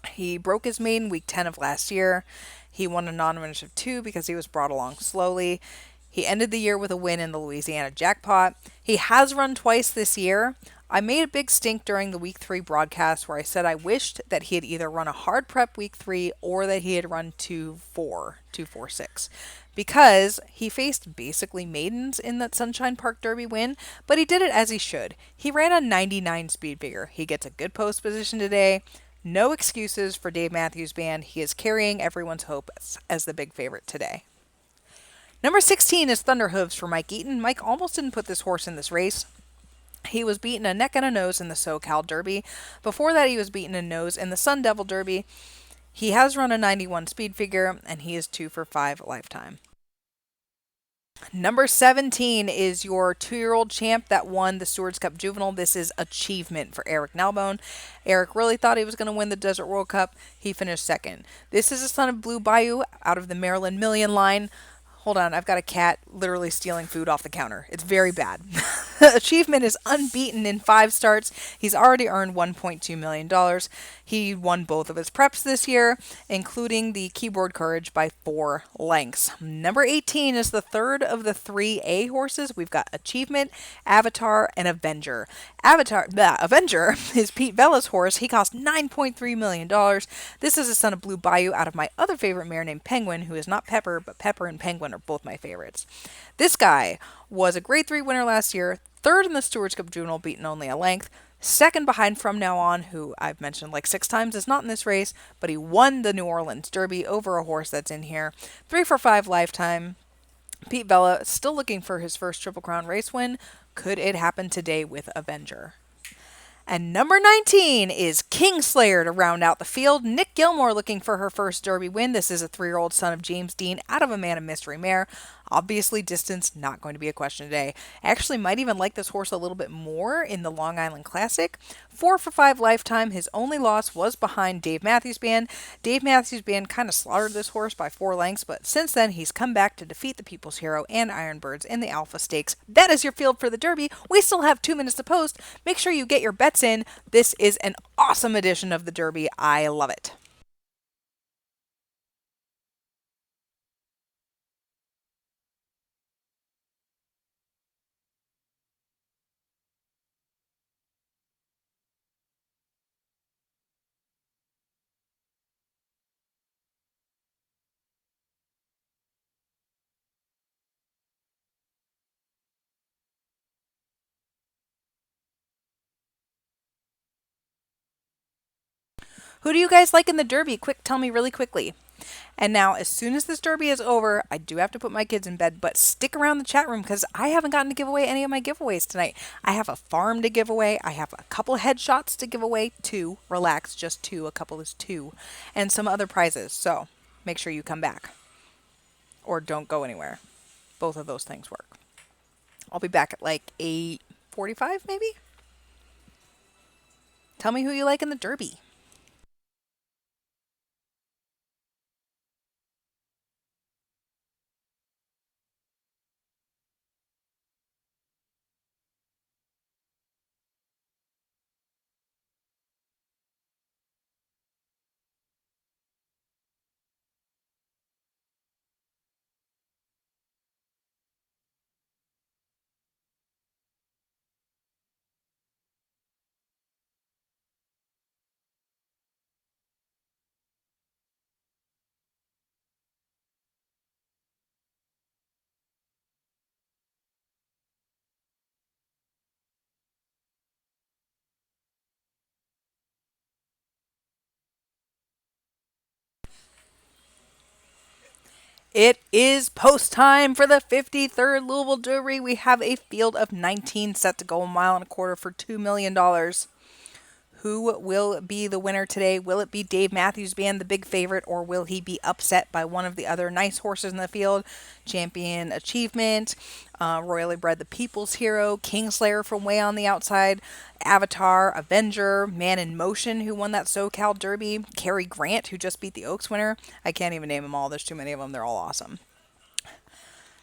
He broke his maiden week 10 of last year. He won a non-finish of 2 because he was brought along slowly. He ended the year with a win in the Louisiana Jackpot. He has run twice this year. I made a big stink during the week 3 broadcast where I said I wished that he had either run a hard prep week 3 or that he had run 2-4-6. Because he faced basically maidens in that Sunshine Park Derby win, but he did it as he should. He ran a 99 speed figure. He gets a good post position today. No excuses for Dave Matthews Band. He is carrying everyone's hope as the big favorite today. Number 16 is Thunder Hooves for Mike Eaton. Mike almost didn't put this horse in this race. He was beaten a neck and a nose in the SoCal Derby. Before that, he was beaten a nose in the Sun Devil Derby. He has run a 91 speed figure, and he is 2 for 5 lifetime. Number 17 is your 2-year-old champ that won the Stewards Cup Juvenile. This is Achievement for Eric Nalbone. Eric really thought he was going to win the Desert World Cup. He finished 2nd. This is a son of Blue Bayou out of the Maryland Million line. Hold on, I've got a cat literally stealing food off the counter. It's very bad. Achievement is unbeaten in 5 starts. He's already earned $1.2 million. He won both of his preps this year, including the Keyboard Courage by 4 lengths. Number 18 is the third of the 3 A horses. We've got Achievement, Avatar, and Avenger. Avenger is Pete Vella's horse. He cost $9.3 million. This is a son of Blue Bayou out of my other favorite mare named Penguin, who is not Pepper, but Pepper and Penguin are both my favorites. This guy was a Grade 3 winner last year, 3rd in the Stewards Cup Juvenile, beaten only a length, 2nd behind From Now On, who I've mentioned like 6 times is not in this race, but he won the New Orleans Derby over a horse that's in here. 3 for 5 lifetime. Pete Vella still looking for his first Triple Crown race win. Could it happen today with Avenger? And number 19 is Kingslayer to round out the field. Nick Gilmore looking for her first Derby win. This is a 3-year-old son of James Dean out of a Man of Mystery mare. Obviously, distance not going to be a question today. I actually might even like this horse a little bit more in the Long Island Classic. 4 for 5 lifetime. His only loss was behind Dave Matthews Band. Dave Matthews Band kind of slaughtered this horse by 4 lengths, but since then he's come back to defeat the People's Hero and Ironbirds in the Alpha Stakes. That is your field for the Derby. We still have 2 minutes to post. Make sure you get your bets in. This is an awesome edition of the Derby. I love it. Who do you guys like in the Derby? Quick, tell me really quickly. And now, as soon as this Derby is over, I do have to put my kids in bed, but stick around the chat room because I haven't gotten to give away any of my giveaways tonight. I have a farm to give away. I have a couple headshots to give away. 2. Relax, just 2. A couple is 2. And some other prizes. So make sure you come back or don't go anywhere. Both of those things work. I'll be back at like 8:45 maybe? Tell me who you like in the Derby. It is post time for the 53rd Louisville Derby. We have a field of 19 set to go, a mile and a quarter for $2 million. Who will be the winner today? Will it be Dave Matthews Band, the big favorite, or will he be upset by one of the other nice horses in the field? Champion Achievement, Royally Bred the People's Hero, Kingslayer from way on the outside, Avatar, Avenger, Man in Motion, who won that SoCal Derby, Cary Grant, who just beat the Oaks winner. I can't even name them all. There's too many of them. They're all awesome.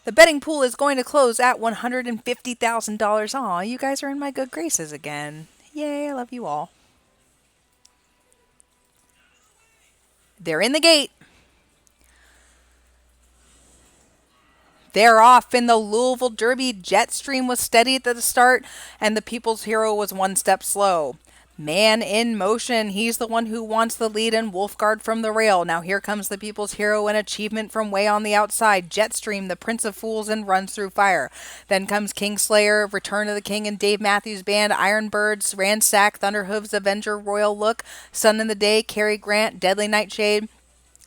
The betting pool is going to close at $150,000. Aw, you guys are in my good graces again. Yay, I love you all. They're in the gate. They're off in the Louisville Derby. Jetstream was steady at the start, and the People's Hero was 1 step slow. Man in Motion, he's the one who wants the lead, and Wolfguard from the rail. Now here comes the People's Hero and Achievement from way on the outside. Jetstream, the Prince of Fools, and Runs Through Fire. Then comes Kingslayer, Return of the King, and Dave Matthews Band, Ironbirds, Ransack, Thunderhooves, Avenger, Royal Look, Sun in the Day, Cary Grant, Deadly Nightshade.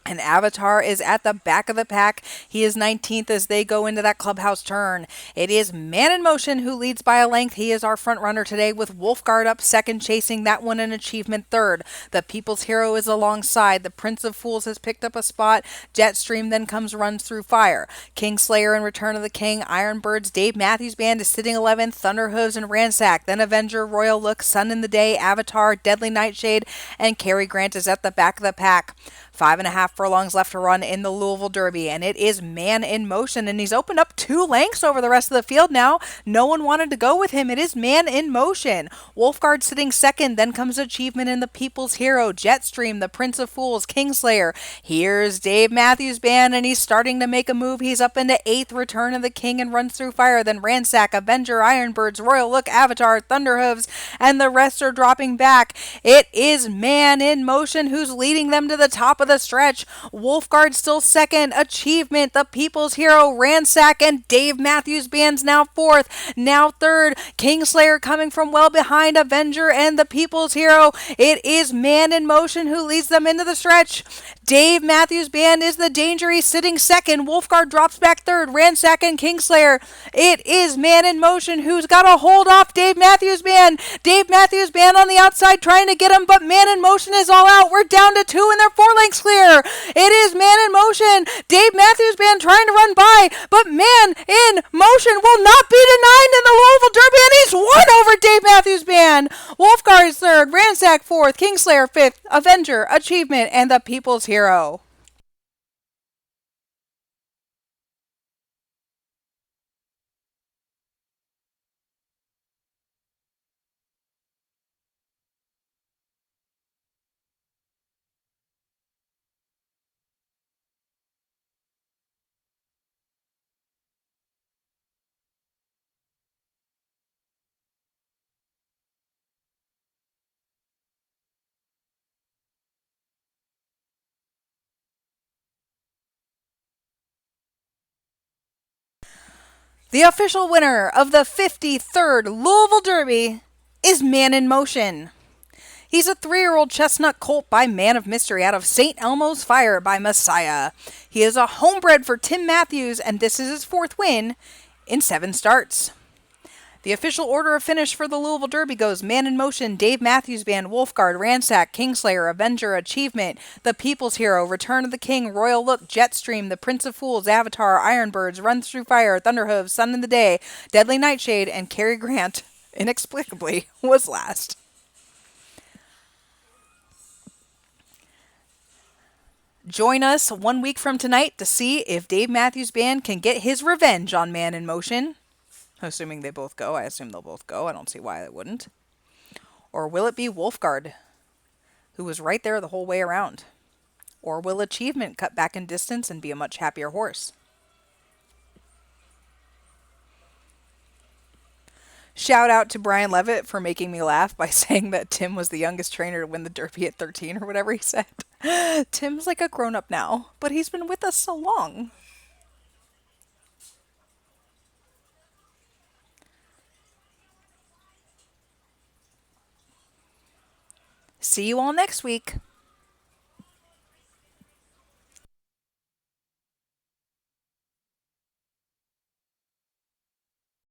And Avatar is at the back of the pack. He is 19th as they go into that clubhouse turn. It is Man in Motion who leads by a length. He is our front runner today with Wolfguard up second, chasing that one in Achievement third. The People's Hero is alongside. The Prince of Fools has picked up a spot. Jetstream then comes Runs Through Fire. Kingslayer and Return of the King. Ironbirds, Dave Matthews Band is sitting 11th. Thunderhooves and Ransack. Then Avenger, Royal Look, Sun in the Day, Avatar, Deadly Nightshade, and Cary Grant is at the back of the pack. 5.5 furlongs left to run in the Louisville Derby, and it is Man in Motion, and he's opened up 2 lengths over the rest of the field now. No one wanted to go with him. It is Man in Motion. Wolfguard sitting second, then comes Achievement in the People's Hero, Jetstream, the Prince of Fools, Kingslayer. Here's Dave Matthews Band, and he's starting to make a move. He's up into 8th, Return of the King, and Runs Through Fire, then Ransack, Avenger, Ironbirds, Royal Look, Avatar, Thunderhooves, and the rest are dropping back. It is Man in Motion who's leading them to the top of the stretch. Wolfguard still second. Achievement, the People's Hero, Ransack, and Dave Matthews Band's now 4th. Now 3rd. Kingslayer coming from well behind Avenger and the People's Hero. It is Man in Motion who leads them into the stretch. Dave Matthews Band is the danger. He's sitting second. Wolfguard drops back 3rd. Ransack and Kingslayer. It is Man in Motion who's got a hold off Dave Matthews Band. Dave Matthews Band on the outside trying to get him, but Man in Motion is all out. We're down to 2 and they're 4 lengths clear. It is Man in Motion. Dave Matthews Band trying to run by, but Man in Motion will not be denied in the Louisville Derby, and he's won over Dave Matthews Band. Wolfguard is third, Ransack fourth, Kingslayer fifth, Avenger, Achievement, and the People's Hero. The official winner of the 53rd Louisville Derby is Man in Motion. He's a 3-year-old chestnut colt by Man of Mystery out of St. Elmo's Fire by Messiah. He is a homebred for Tim Matthews, and this is his 4th win in 7 starts. The official order of finish for the Louisville Derby goes Man in Motion, Dave Matthews Band, Wolfguard, Ransack, Kingslayer, Avenger, Achievement, The People's Hero, Return of the King, Royal Look, Jetstream, The Prince of Fools, Avatar, Ironbirds, Runs Through Fire, Thunderhooves, Sun in the Day, Deadly Nightshade, and Cary Grant, inexplicably, was last. Join us 1 week from tonight to see if Dave Matthews Band can get his revenge on Man in Motion. Assuming they both go. I assume they'll both go. I don't see why they wouldn't. Or will it be Wolfguard, who was right there the whole way around? Or will Achievement cut back in distance and be a much happier horse? Shout out to Brian Levitt for making me laugh by saying that Tim was the youngest trainer to win the Derby at 13 or whatever he said. Tim's like a grown-up now, but he's been with us so long. See you all next week.